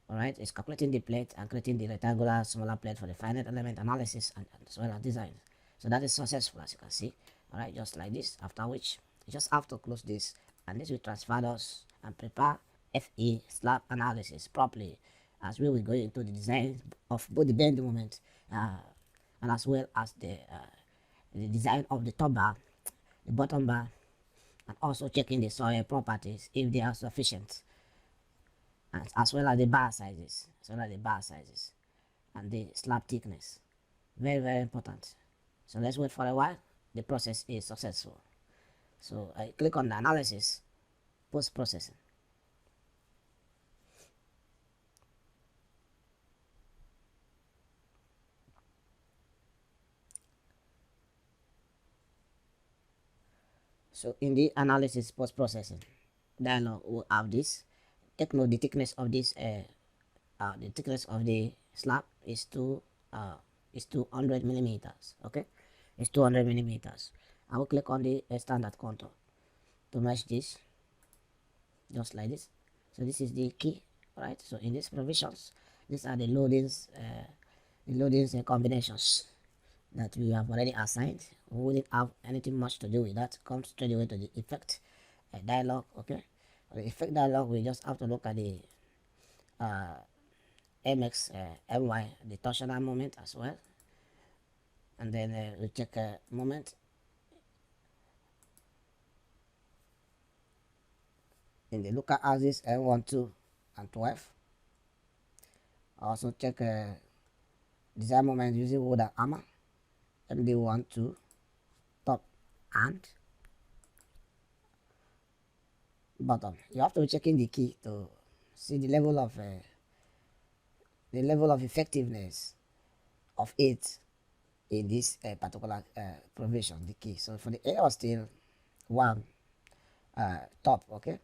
Alright, it's calculating the plate and creating the rectangular smaller plate for the finite element analysis and as well as design. So that is successful as you can see. Alright, just like this. After which you just have to close this and this will transfer us and prepare FE slab analysis properly as we will go into the design of both the bend moment and as well as the design of the top bar, the bottom bar, and also checking the soil properties if they are sufficient. As well as the bar sizes, and the slab thickness. Very, very important. So let's wait for a while. The process is successful. So I click on the analysis, post-processing. So in the analysis post-processing dialog, we'll have this. Take note the thickness of this the thickness of the slab is 200 millimeters. Okay, it's 200 millimeters. I will click on the standard contour to match this, just like this. So this is the key, right? So in these provisions, these are the loadings and combinations that we have already assigned. We wouldn't have anything much to do with that. Come straight away to the effect dialog. Okay, the effect dialog, we just have to look at the MX MY, the torsional moment as well, and then we check moment in the looker axis M1, 2, and 12. Also check design moment using wood and hammer, MD1, 2, top and bottom, you have to be checking the key to see the level of effectiveness of it in this particular provision, the key. So for the area of steel 1 top, okay,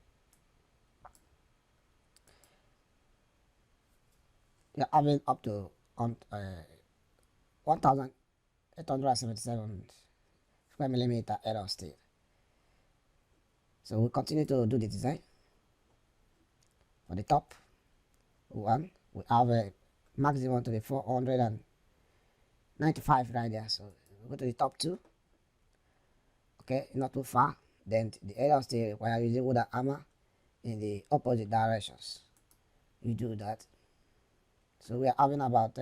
you're having up to 1877 square millimeter area of steel. So we'll continue to do the design. For the top one, we have a maximum to the 495 right there. So we go to the top two. Okay, not too far. Then the area of steel require using wood and hammer in the opposite directions. You do that. So we are having about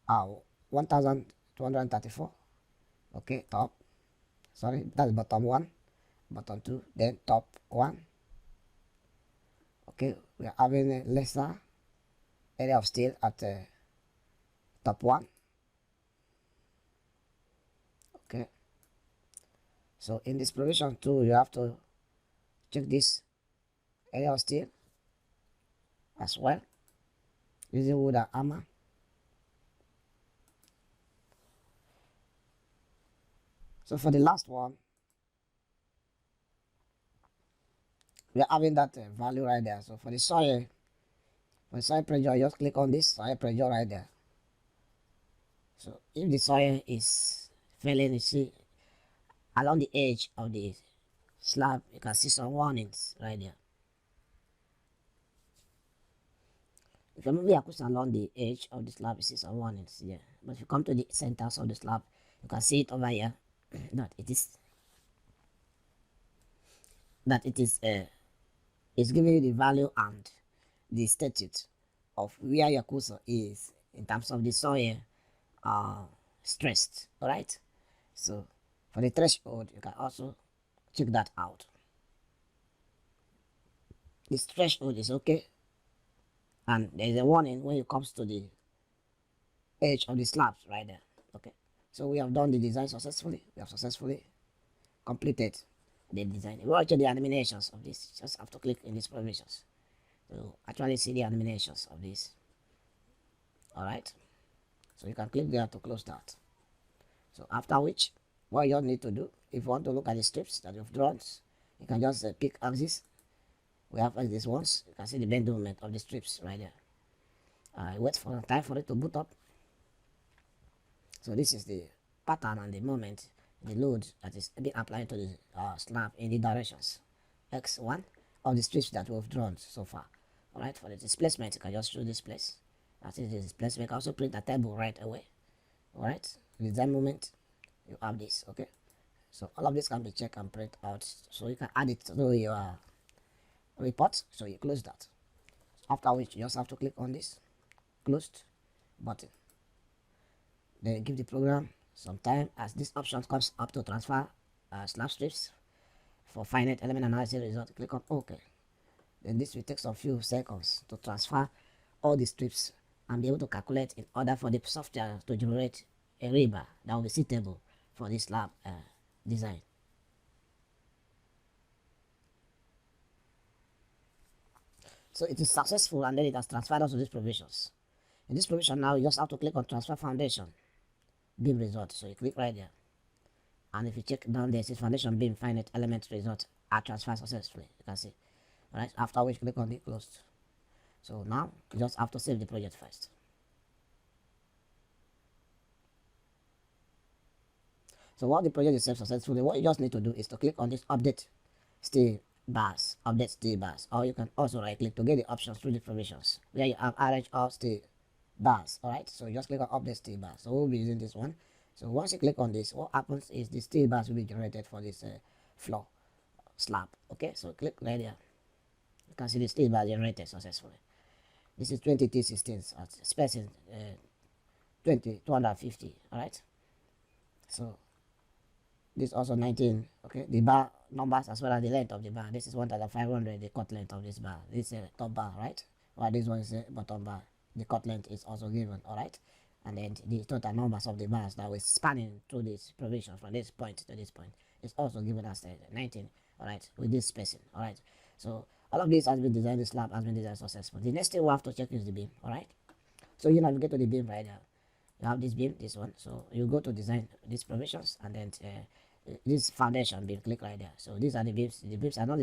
1234. Okay, top. Sorry, that's bottom one, bottom two, then top one. Okay, we are having a lesser area of steel at top one. Okay, so in this provision too, you have to check this area of steel as well using wood and hammer. So for the last one, we are having that value right there. So for the soil pressure, just click on this soil pressure right there. So if the soil is failing, you see along the edge of the slab, you can see some warnings right there. If you're moving across along the edge of the slab, you see some warnings here. But if you come to the centers of the slab, you can see it over here that it is giving you the value and the status of where your cursor is in terms of the soil stressed. All right. So for the threshold, you can also check that out. This threshold is okay, and there is a warning when it comes to the edge of the slabs right there. Okay, so we have done the design successfully. We have successfully completed the design. We watch the animations of this. Just have to click in these provisions to actually see the animations of this. All right, so you can click there to close that. So after which, what you need to do, if you want to look at the strips that you've drawn, you can just pick axis. We have axis ones. You can see the bend movement of the strips right there. Wait for a time for it to boot up. So this is the pattern and the moment, the load that is being applied to the slab in the directions x1 of the strips that we've drawn so far. All right, for the displacement, you can just show this place. That is the displacement. You can also print a table right away. All right, design moment, you have this. Okay, so all of this can be checked and print out, so you can add it to your report. So you close that, after which you just have to click on this closed button. Then give the program some time as this option comes up to transfer slab strips for finite element analysis result. Click on OK. Then this will take some few seconds to transfer all the strips and be able to calculate in order for the software to generate a rebar that will be suitable for this slab design. So it is successful, and then it has transferred us to these provisions. In this provision now, you just have to click on transfer foundation beam result. So you click right there, and if you check down there, it says foundation beam finite element result are transferred successfully. You can see. All right, after which click on the closed. So now you just have to save the project first. So while the project is saved successfully, what you just need to do is to click on this update steel bars, or you can also right click to get the options through the provisions where you have RH or steel bars. All right, so you just click on update steel bars. So we'll be using this one. So once you click on this, what happens is the steel bars will be generated for this floor slab. Okay, so click right there. You can see the steel bar generated successfully. This is 20 T16 at spacing 250. All right, so this also 19. Okay, the bar numbers as well as the length of the bar. This is 1500, the cut length of this bar. This is a top bar, right? While this one is a bottom bar. The cut length is also given. All right, and then the total numbers of the bars that we're spanning through this provision from this point to this point is also given as 19 all right, with this spacing. All right, so all of this has been designed. The slab has been designed successful. The next thing we have to check is the beam. All right, so you navigate to the beam right here. You have this beam, this one. So you go to design these provisions, and then this foundation beam, click right there. So these are the beams. The beams are not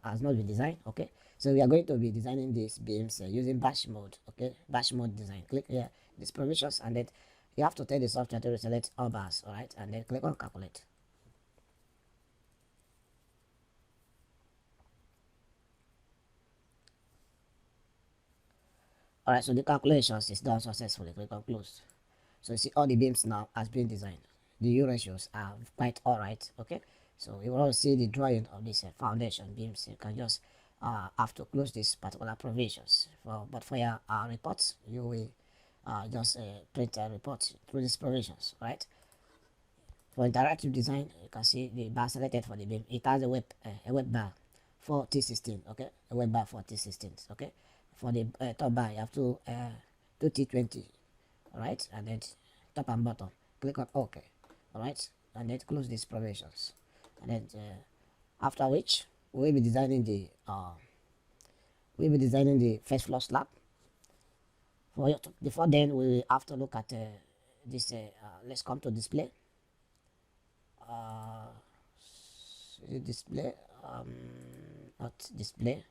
has not been designed. Okay, so we are going to be designing these beams using bash mode. Okay, bash mode design. Click here, these provisions, and then you have to tell the software to select all bars. All right, and then click on calculate. All right, so the calculations is done successfully. Click on close. So you see all the beams now has been designed. The U ratios are quite alright. Okay, so you will also see the drawing of this foundation beams. You can just have to close these particular provisions. But for your reports, you will just print a report through these provisions, right? For interactive design, you can see the bar selected for the beam. It has a web bar for T16. Okay, a web bar for T16. Okay, for the top bar, you have two T20. All right, and then top and bottom, click on OK. All right, and then close these provisions, and then after which we'll be designing the first floor slab. Before then, we have to look at this. Let's come to display. Display, not display.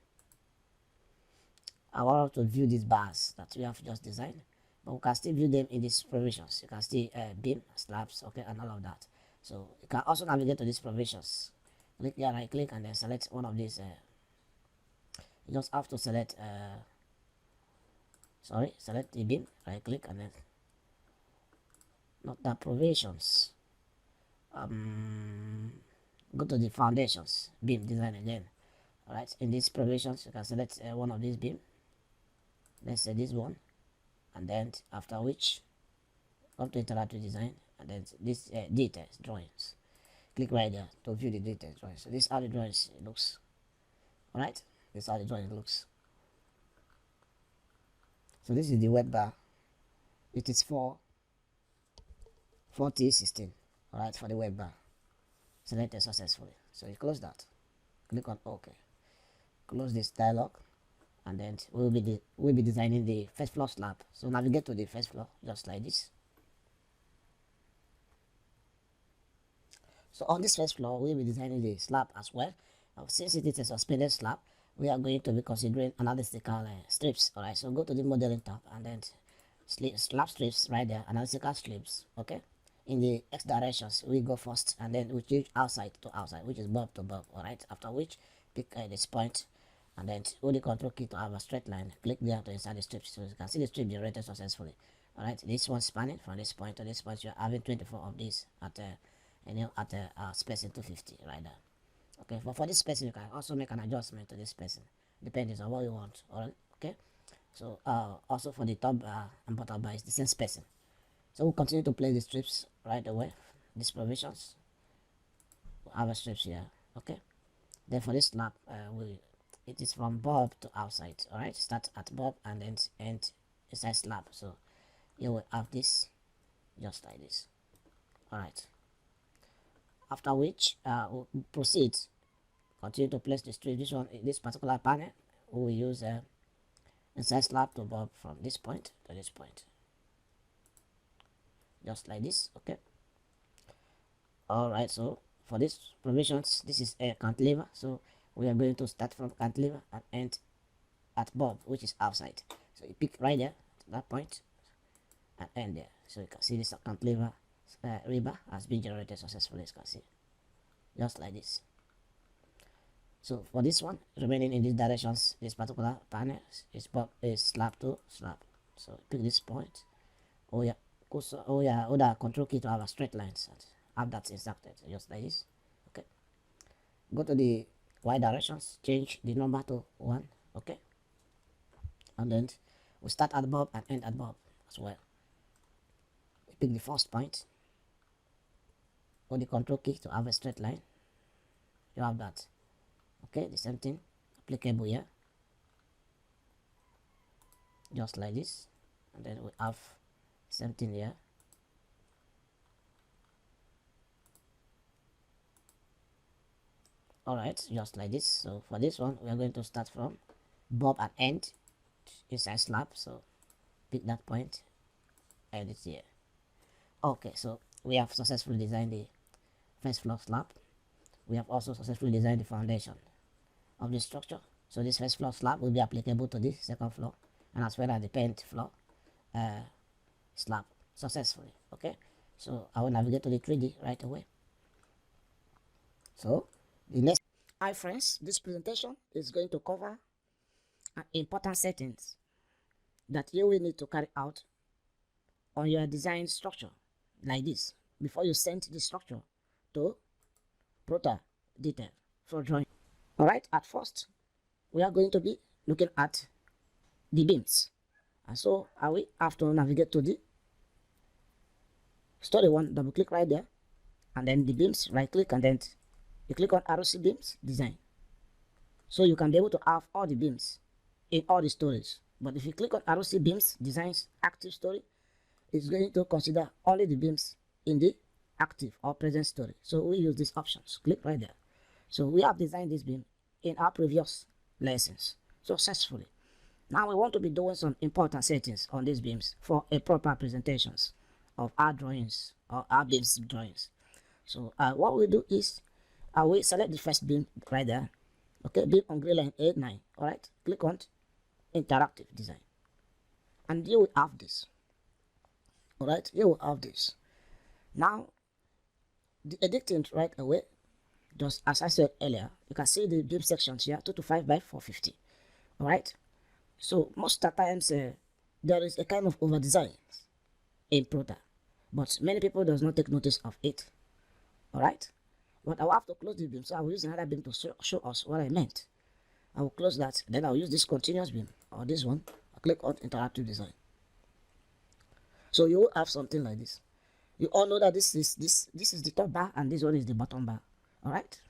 I want to view these bars that we have just designed, but we can still view them in these provisions. You can see beam, slabs, okay, and all of that. So you can also navigate to these provisions. Click here, right click, and then select one of these. You just have to select select the beam, right click, and then not the provisions. Go to the foundations, beam design again. All right, in these provisions, you can select one of these beam. Let's say this one, and then after which come to interactive design, and then this details drawings. Click right there to view the details drawings. So this is how the drawings looks. All right, this is how the drawing looks. So this is the web bar. It is for 4016. All right, for the web bar. Selected successfully. So you close that. Click on OK. Close this dialog, and then we'll be designing the first floor slab. So navigate to the first floor, just like this. So on this first floor, we'll be designing the slab as well. Since it is a suspended slab, we are going to be considering analytical strips. All right, so go to the modeling tab, and then slab strips right there, analytical strips. Okay, in the X directions, we go first, and then we change outside to outside, which is bulb to bulb. All right, after which pick this point, and then hold the control key to have a straight line. Click there to insert the strips, so you can see the strip generated successfully. All right, this one spanning from this point to this point. You're having 24 of these at spacing 250 right there. Okay, for this spacing, you can also make an adjustment to this spacing depending on what you want. All right, okay. So also for the top bar and bottom bar is the same spacing. So we'll continue to place the strips right away. These provisions, we'll have a strips here. Okay. Then for this slab, it is from bulb to outside. All right, start at bulb and then end inside slab. So you will have this just like this. All right. After which we'll proceed. Continue to place the strip. This particular panel, we will use inside slab to bulb from this point to this point, just like this. Okay. All right. So for these provisions, this is a cantilever. So we are going to start from cantilever and end at bulb, which is outside. So you pick right there to that point and end there. So you can see this cantilever rebar has been generated successfully, as you can see, just like this. So for this one, remaining in these directions, this particular panel is slab to slab. So pick this point. Hold the control key to have a straight line. So have that inserted, just like this. Okay. Go to the Y directions, change the number to 1. Okay. And then we start at bulb and end at bulb as well. Pick the first point. Hold the control key to have a straight line. You have that. Okay, the same thing applicable here, just like this, and then we have same thing here. All right, just like this. So for this one, we are going to start from bob and end inside slab. So pick that point, edit here. Okay, so we have successfully designed the first floor slab. We have also successfully designed the foundation of the structure. So this first floor slab will be applicable to this second floor, and as well as the Pent floor slab successfully. Okay, so I will navigate to the 3D right away. So the next, hi friends, this presentation is going to cover important settings that you will need to carry out on your design structure like this before you send the structure to Prota Details for drawing. All right, at first we are going to be looking at the beams, and so I will have to navigate to the story one, double click right there, and then the beams, right click, and then you click on ROC beams design, so you can be able to have all the beams in all the stories. But if you click on ROC beams designs active story, it's going to consider only the beams in the active or present story. So we use these options. Click right there. So we have designed this beam in our previous lessons successfully. Now we want to be doing some important settings on these beams for a proper presentations of our drawings or our beams drawings. So what we do is we select the first beam right there. Okay, beam on gray line A9. All right, click on interactive design, and you will have this. All right, you will have this. Now the editing right away, just as I said earlier, you can see the beam sections here, 225 by 450. All right, so most of the times there is a kind of over design in Prota, but many people does not take notice of it. All right, but I will have to close the beam, so I will use another beam to show us what I meant. I will close that, then I will use this continuous beam or this one. I click on interactive design. So you will have something like this. You all know that this is the top bar and this one is the bottom bar. All right,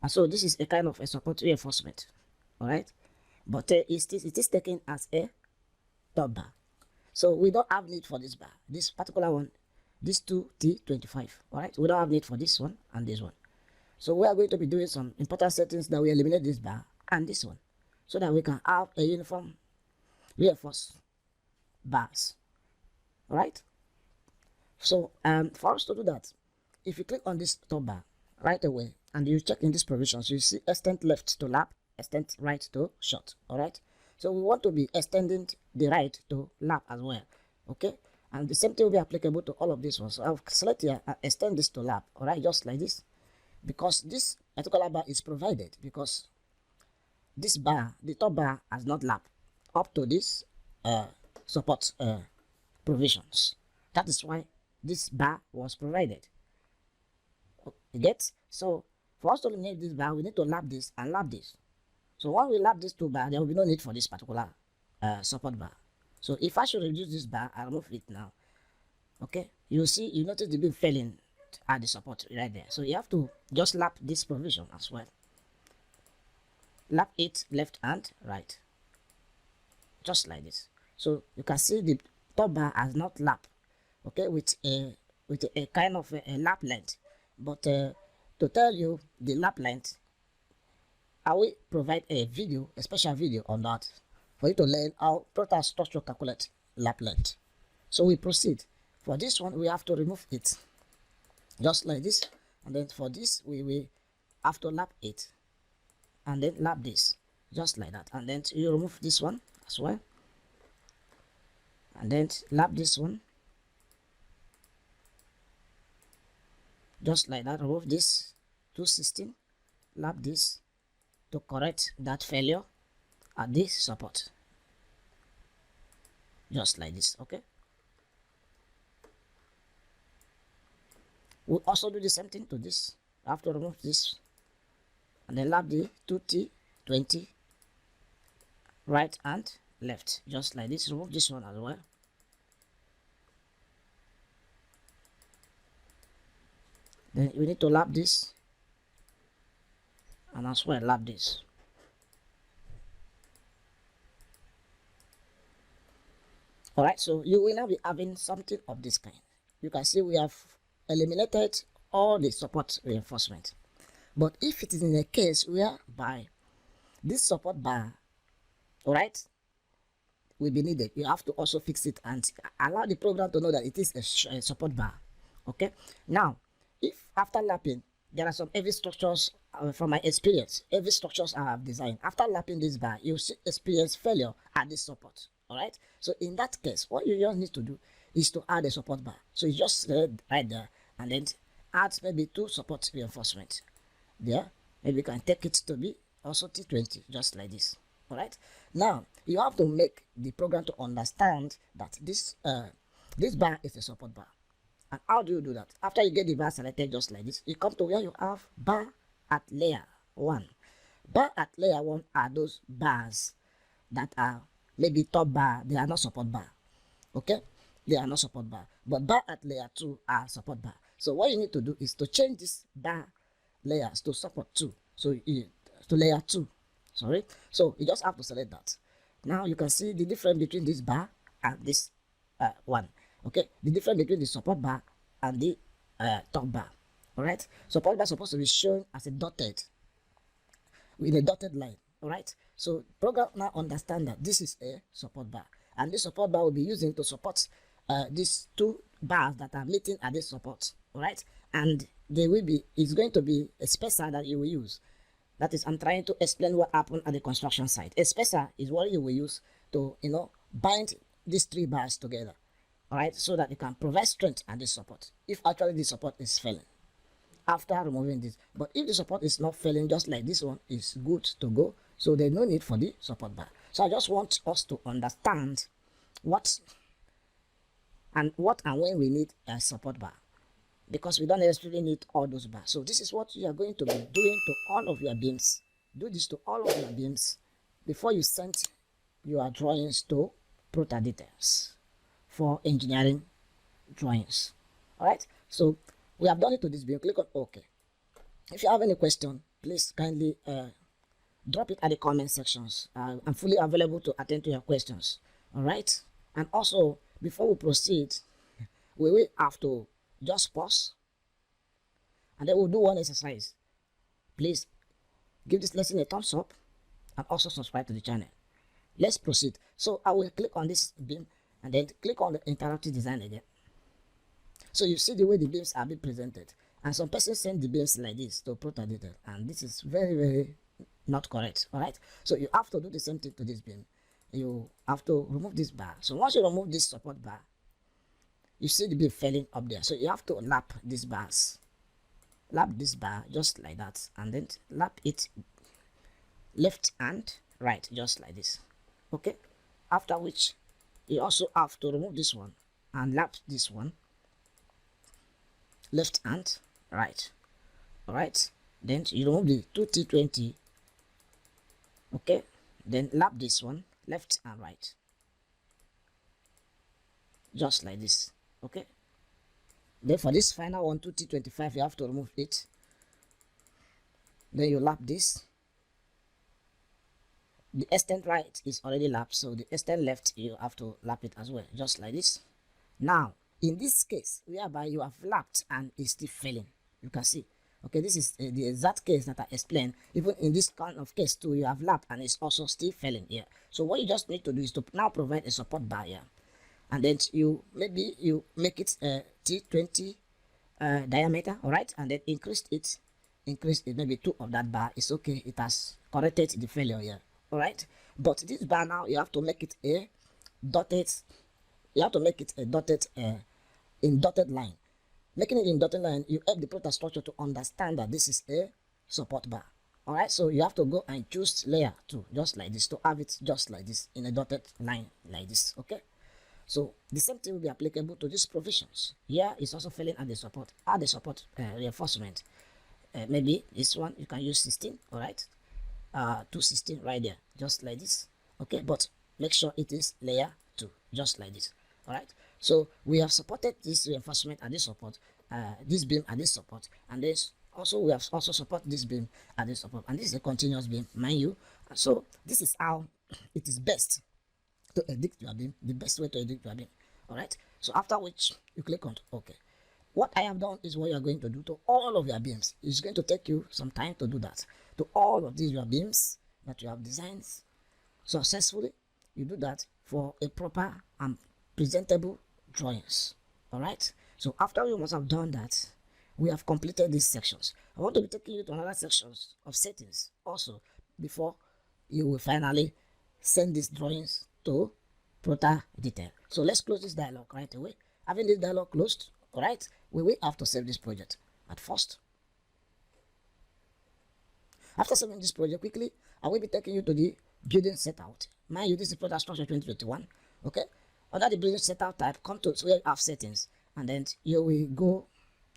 and so this is a kind of a support reinforcement. All right, but it is taken as a top bar, so we don't have need for this bar, this particular one, this 2T25. All right, we don't have need for this one and this one. So we are going to be doing some important settings that we eliminate this bar and this one, so that we can have a uniform reinforced bars. All right, so for us to do that, if you click on this top bar right away and you check in these provisions, you see extend left to lap, extend right to short. All right, so we want to be extending the right to lap as well. Okay, and the same thing will be applicable to all of these ones. So I'll select here and extend this to lap. All right, just like this, because this particular bar is provided because this bar, the top bar, has not lap up to this support provisions. That is why this bar was provided. You get? So for us to eliminate this bar, we need to lap this and lap this. So when we lap this two bar, there will be no need for this particular support bar. So if I should reduce this bar, I remove it now. Okay, you see, you notice the beam failing at the support right there. So you have to just lap this provision as well. Lap it left and right, just like this. So you can see the top bar has not lap, okay, with a kind of a lap length. But to tell you the lap length, I will provide a video, a special video on that, for you to learn how Protastructure calculate lap length. So we proceed. For this one, we have to remove it, just like this, and then for this we will have to lap it, and then lap this, just like that, and then you remove this one as well, and then lap this one, just like that. Remove this 216, lap this to correct that failure at this support, just like this. Okay, we'll also do the same thing to this. I have to remove this and then lap the 2T20 right and left, just like this. Remove this one as well. Then we need to lap this and as well lap this. All right, so you will now be having something of this kind. You can see we have eliminated all the support reinforcement. But if it is in a case whereby this support bar, all right, will be needed, you have to also fix it and allow the program to know that it is a support bar. Okay, now if after lapping, there are some heavy structures, from my experience, heavy structures I have designed, after lapping this bar you experience failure at this support. All right, so in that case what you just need to do is to add a support bar. So you just right there and then add maybe 2 support reinforcement there. Maybe you can take it to be also T20, just like this. All right, now you have to make the program to understand that this bar is a support bar. And how do you do that? After you get the bar selected just like this, you come to where you have bar at layer 1. Bar at layer 1 are those bars that are maybe top bar, they are not support bar. Okay, they are not support bar, but bar at layer 2 are support bar. So what you need to do is to change this bar layers to support 2, so to layer 2, sorry. So you just have to select that. Now you can see the difference between this bar and this one. Okay, the difference between the support bar and the top bar. All right, support bar is supposed to be shown as a dotted, with a dotted line. All right, so program now understand that this is a support bar, and this support bar will be using to support these 2 bars that are meeting at this support. All right, and they will be, it's going to be a spacer that you will use. That is, I'm trying to explain what happened at the construction site. A spacer is what you will use to, bind these 3 bars together. All right, so that you can provide strength at this support if actually the support is failing after removing this. But if the support is not failing, just like this one, is good to go, so there's no need for the support bar. So I just want us to understand what and when we need a support bar, because we don't necessarily need all those bars. So this is what you are going to be doing to all of your beams. Do this to all of your beams before you send your drawings to Prota Details for engineering drawings. All right, so we have done it to this beam. Click on OK. If you have any question, please kindly drop it at the comment sections. I'm fully available to attend to your questions. All right, and also before we proceed, we will have to just pause and then we'll do one exercise. Please give this lesson a thumbs up and also subscribe to the channel. Let's proceed. So I will click on this beam and then click on the interactive design again. So you see the way the beams are being presented, and some persons send the beams like this to Prota Details, and this is very, very not correct. All right, so you have to do the same thing to this beam. You have to remove this bar. So once you remove this support bar, you see the beam failing up there, so you have to lap these bars, lap this bar just like that, and then lap it left and right just like this. Okay, after which you also have to remove this one and lap this one left and right. All right, then you remove the 2T20. Okay, then lap this one left and right just like this. Okay, then for this final one, 2T25, you have to remove it. Then you lap this. The extent right is already lapped, so the extent left you have to lap it as well, just like this. Now in this case whereby you have lapped and it's still failing, you can see, okay, this is the exact case that I explained. Even in this kind of case too, you have lapped and it's also still failing here. So what you just need to do is to now provide a support bar here, and then you make it T20 diameter. All right, and then increase it maybe 2 of that bar. It's okay, it has corrected the failure here. All right, but this bar now you have to make it a dotted, you have to make it a dotted in dotted line. Making it in dotted line, you help the Protastructure to understand that this is a support bar. All right, so you have to go and choose layer 2 just like this to have it just like this in a dotted line like this. Okay, so the same thing will be applicable to these provisions. Here is also failing at the support. Add the support reinforcement. Maybe this one you can use 16. All right, 216 right there just like this. Okay, but make sure it is layer 2 just like this. All right, so we have supported this reinforcement at this support, this beam at this support, and this also we have also support this beam at this support, and this is a continuous beam, mind you. So this is how it is best to edit your beam, the best way to edit your beam. All right, so after which you click on OK. what I have done is what you are going to do to all of your beams. It's going to take you some time to do that. To all of these your beams that you have designed successfully, you do that for a proper and presentable drawings. All right. So after you must have done that, we have completed these sections. I want to be taking you to another sections of settings also before you will finally send these drawings to Prota Detail. So let's close this dialog right away. Having this dialog closed, all right, we will have to save this project at first. After saving this project quickly, I will be taking you to the building setout. Mind you, this is Protastructure 2021. Okay, under the building setout type, come to where you have settings, and then you will go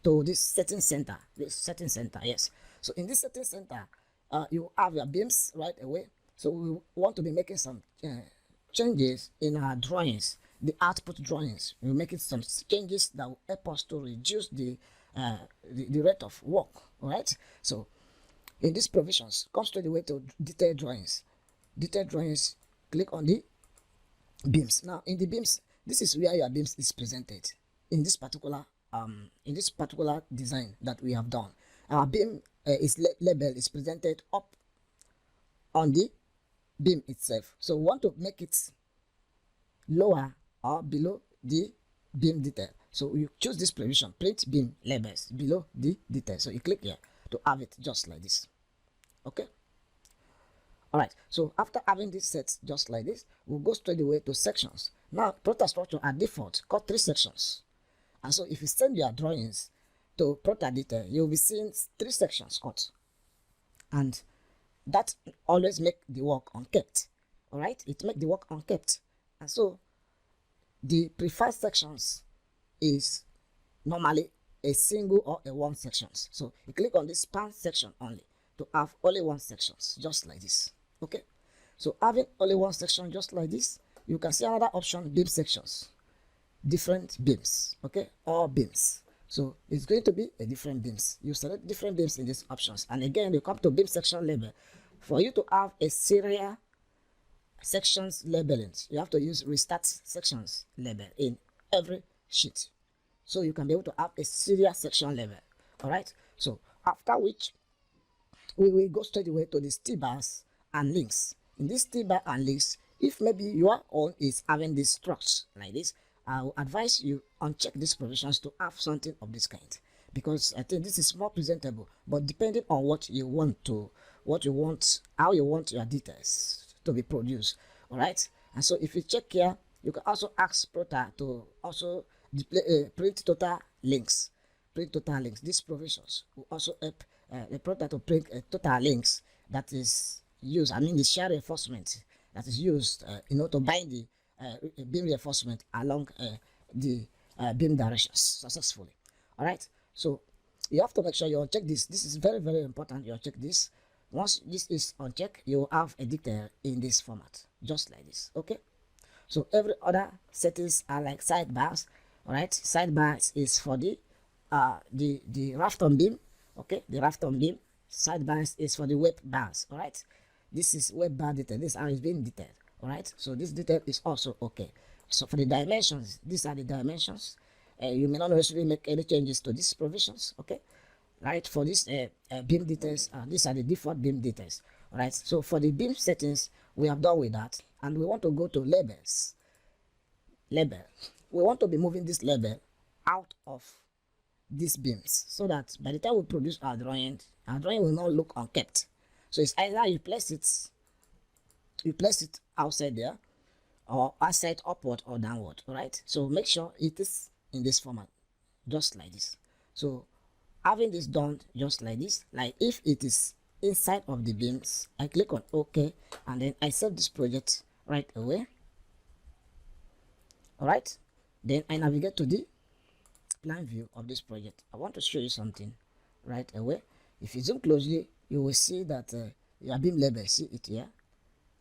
to this setting center. This setting center, yes. So in this setting center, you have your beams right away. So we want to be making some changes in our drawings, the output drawings. We're making some changes that will help us to reduce the rate of work. All right. So in these provisions, come straight away to detailed drawings. Detailed drawings, click on the beams. Now in the beams, this is where your beams is presented in this particular design that we have done. Our beam label is presented up on the beam itself. So we want to make it lower or below the beam detail. So you choose this provision, print beam labels below the detail. So you click here to have it just like this. Okay. All right. So after having this set just like this, we'll go straight away to sections. Now Protastructure at default got 3 sections. And so if you send your drawings to Prota Detail, you'll be seeing 3 sections cut. And that always make the work unkept. All right, it make the work unkept. And so the preferred sections is normally a single or a 1 sections. So you click on this span section only to have only 1 sections, just like this. Okay, so having only 1 section just like this, you can see another option, beam sections, different beams. Okay, all beams. So it's going to be a different beams. You select different beams in these options, and again you come to beam section label. For you to have a serial sections labeling, you have to use restart sections label in every sheet, so you can be able to have a serial section label. All right, so after which we will go straight away to the T-bars and links. In this T-bar and links, if maybe your own is having this structure like this, I will advise you uncheck these provisions to have something of this kind, because I think this is more presentable. But depending on what you want, how you want your details to be produced. All right. And so if you check here, you can also ask Prota to also display print total links. Print total links. These provisions will also help the Prota to print total links that is used. I mean the shear reinforcement that is used to bind the beam reinforcement along the beam directions successfully. All right. So you have to make sure you uncheck this. This is very, very important. You uncheck this. Once this is unchecked, you will have a detail in this format, just like this. Okay. So every other settings are like sidebars. All right. Sidebars is for the raft on beam. Okay. The raft on beam. Sidebars is for the web bars. All right. This is web bar detail. This is how it's being detailed. All right. So this detail is also okay. So for the dimensions, these are the dimensions. You may not necessarily make any changes to these provisions. Okay. Right, for this beam details, these are the default beam details. All right, so for the beam settings, we have done with that, and we want to go to labels. Label, we want to be moving this label out of these beams, so that by the time we produce our drawing will not look unkept. So it's either you place it outside there, or outside upward or downward. All right, so make sure it is in this format, just like this. So having this done just like this, like if it is inside of the beams, I click on OK, and then I save this project right away. All right, then I navigate to the plan view of this project. I want to show you something right away. If you zoom closely, you will see that your beam label, see it here,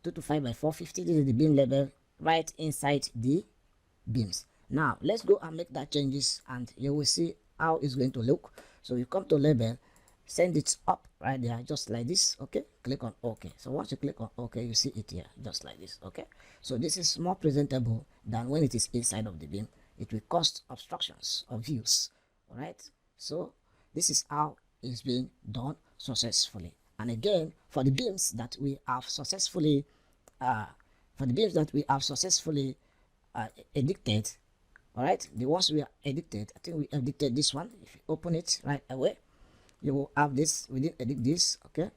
225 by 450. This is the beam label right inside the beams. Now let's go and make that changes, and you will see how it's going to look. So you come to label, send it up right there, just like this. Okay, click on OK. So once you click on OK, you see it here, just like this. Okay, so this is more presentable than when it is inside of the beam. It will cause obstructions of views. All right, so this is how it's being done successfully. And again, for the beams that we have successfully edited, all right, the ones we are edited, I think we edited this one. If you open it right away, you will have this. We didn't edit this, okay.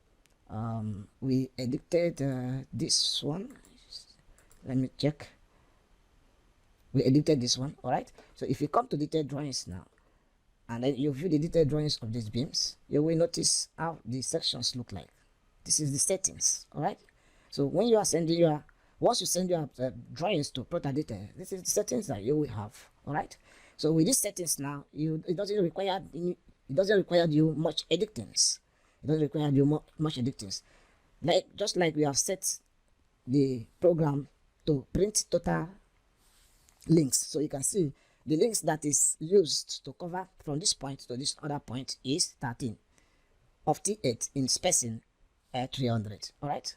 We edited this one. Let me check. We edited this one. All right, so if you come to detailed drawings now, and then you view the detailed drawings of these beams, you will notice how the sections look like. This is the settings. All right, so when you are sending once you send your drawings to Prota Details, this is the settings that you will have. All right, so with these settings now, it doesn't require you much editing. It doesn't require you much editing. Just like we have set the program to print total links, so you can see the links that is used to cover from this point to this other point is 13 of T8 in spacing 300. All right,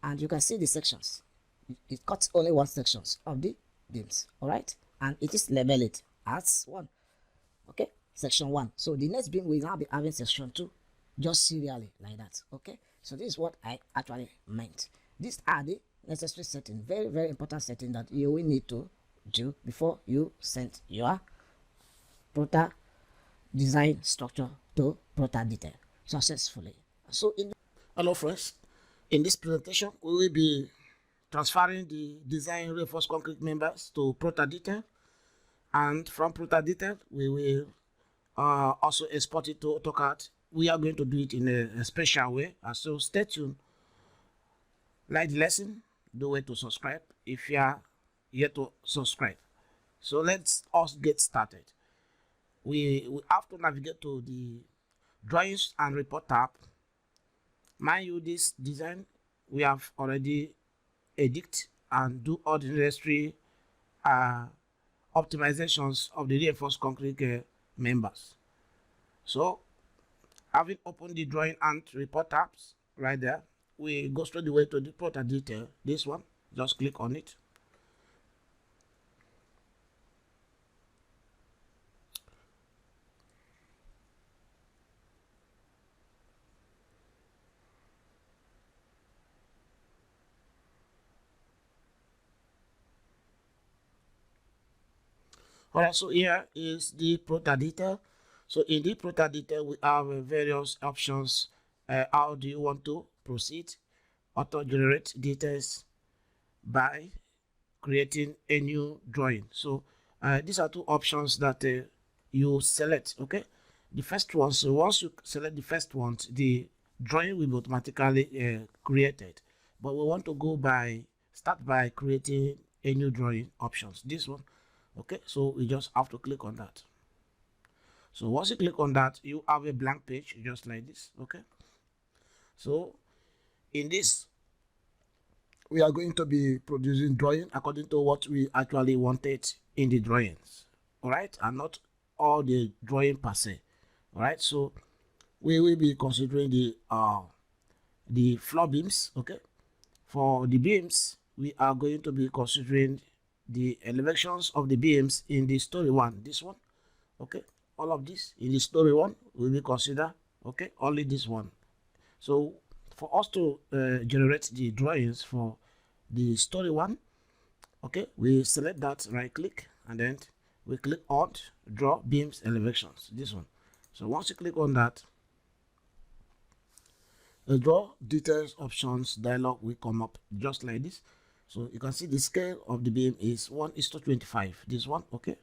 and you can see the sections. It cuts only one sections of the beams. All right, and it is labeled as 1. Okay, section 1. So the next beam will now be having section 2, just serially like that. Okay, so this is what I actually meant. These are the necessary settings, very, very important setting that you will need to do before you send your Prota design structure to Prota Detail successfully. So hello friends, in this presentation we will be transferring the design reinforced concrete members to Prota Detail, and from Prota Detail we will also export it to AutoCAD. We are going to do it in a special way, so stay tuned. Like the lesson, do way to subscribe if you are yet to subscribe. So let's us get started. We have to navigate to the drawings and report tab. Mind you, this design we have already edit and do all the necessary optimizations of the reinforced concrete members. So having opened the drawing and report tabs right there, we go straight away to the Prota Detail. This one, just click on it. Alright, so here is the Prota Detail. So in the Prota Detail, we have various options. How do you want to proceed? Auto-generate details by creating a new drawing. So these are two options that you select. Okay, the first one. So once you select the first one, the drawing will be automatically created. But we want to start by creating a new drawing options. This one. Okay, so we just have to click on that. So once you click on that, you have a blank page just like this. Okay, so in this we are going to be producing drawing according to what we actually wanted in the drawings. All right, and not all the drawing per se. All right, so we will be considering the floor beams. Okay, for the beams we are going to be considering the elevations of the beams in the story 1. This one. Okay, all of this in the story 1 will be considered. Okay, only this one. So for us to generate the drawings for the story 1, okay, we select that, right click, and then we click on draw beams elevations, this one. So once you click on that, the draw details options dialog will come up just like this. So you can see the scale of the beam is 1:25, this one. Okay,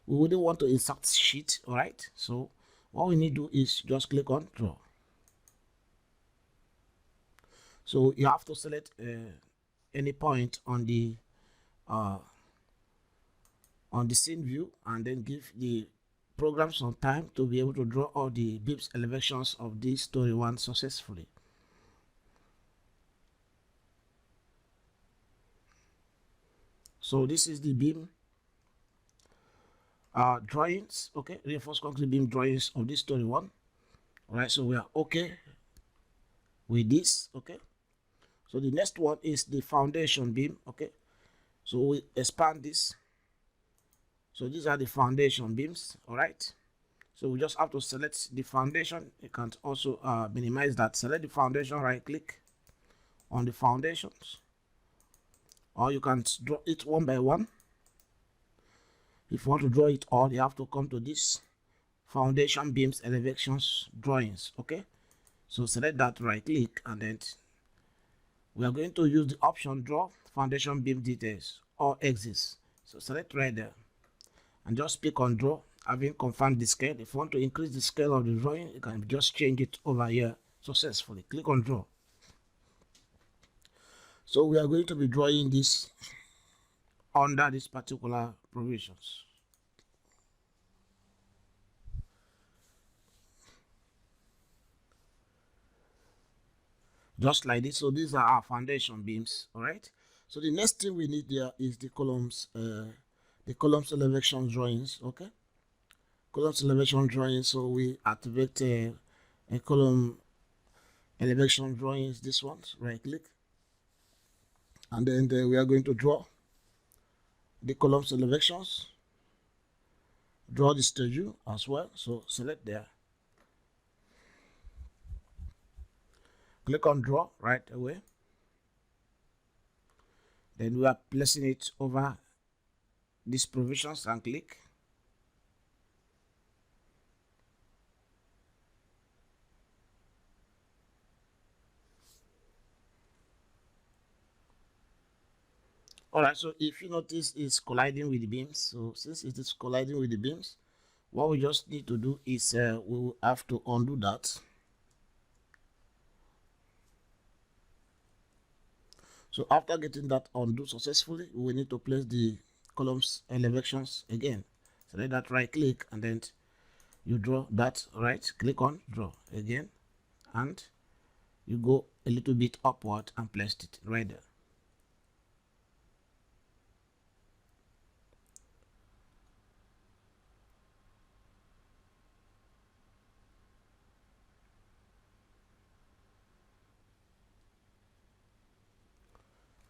we wouldn't want to insert sheet. All right, so what we need to do is just click on draw. So you have to select any point on the scene view, and then give the program some time to be able to draw all the beams elevations of this story 1 successfully. So this is the beam drawings. Okay, reinforced concrete beam drawings of this story 1. All right, so we are okay with this. Okay, so the next one is the foundation beam. Okay, so we expand this. So these are the foundation beams. All right, So we just have to select the foundation. You can also minimize that. Select the foundation, right click on the foundations, or you can draw it one by one. If you want to draw it all, you have to come to this foundation beams elevations drawings. Okay, so select that, right click, and then we are going to use the option draw foundation beam details or axis. So select right there and just pick on draw, having confirmed the scale. If you want to increase the scale of the drawing, you can just change it over here successfully. Click on draw. So we are going to be drawing this under this particular provisions. Just like this. So these are our foundation beams. All right, so the next thing we need there is the columns elevation drawings. Okay, columns elevation drawings. So we activate a column elevation drawings, this one, right click, and then we are going to draw the columns elevations, draw the schedule as well. So select there, click on draw right away, then we are placing it over these provisions and click. All right, so if you notice it's colliding with the beams, so since it is colliding with the beams, what we just need to do is we will have to undo that. So after getting that undo successfully, we need to place the columns elevations again. Select that, right click, and then you draw that, right click on draw again, and you go a little bit upward and place it right there.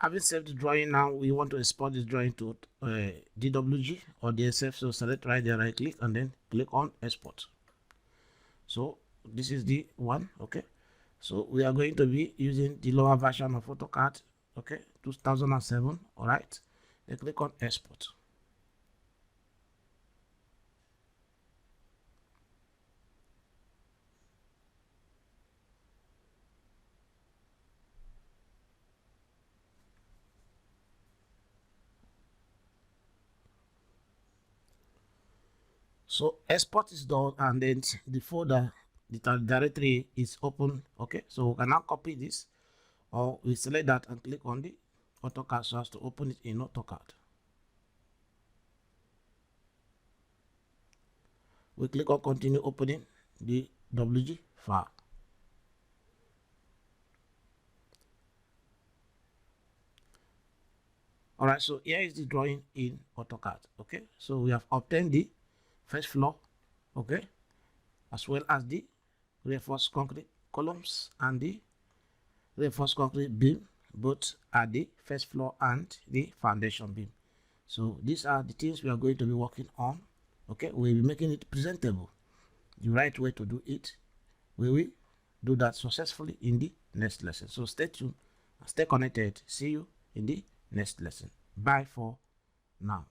Having saved the drawing, now we want to export this drawing to DWG or DXF. So select right there, right click, and then click on export. So this is the one. Okay, so we are going to be using the lower version of AutoCAD, okay, 2007. All right, then click on export. So export is done, and then the folder, the directory is open. Okay, so we can now copy this, or we select that and click on the AutoCAD so as to open it in AutoCAD. We click on continue opening the WG file. All right, so here is the drawing in AutoCAD. Okay, so we have obtained the first floor, okay, as well as the reinforced concrete columns and the reinforced concrete beam, both at the first floor and the foundation beam. So these are the things we are going to be working on. Okay, we'll be making it presentable. The right way to do it, we will do that successfully in the next lesson. So stay tuned, stay connected. See you in the next lesson. Bye for now.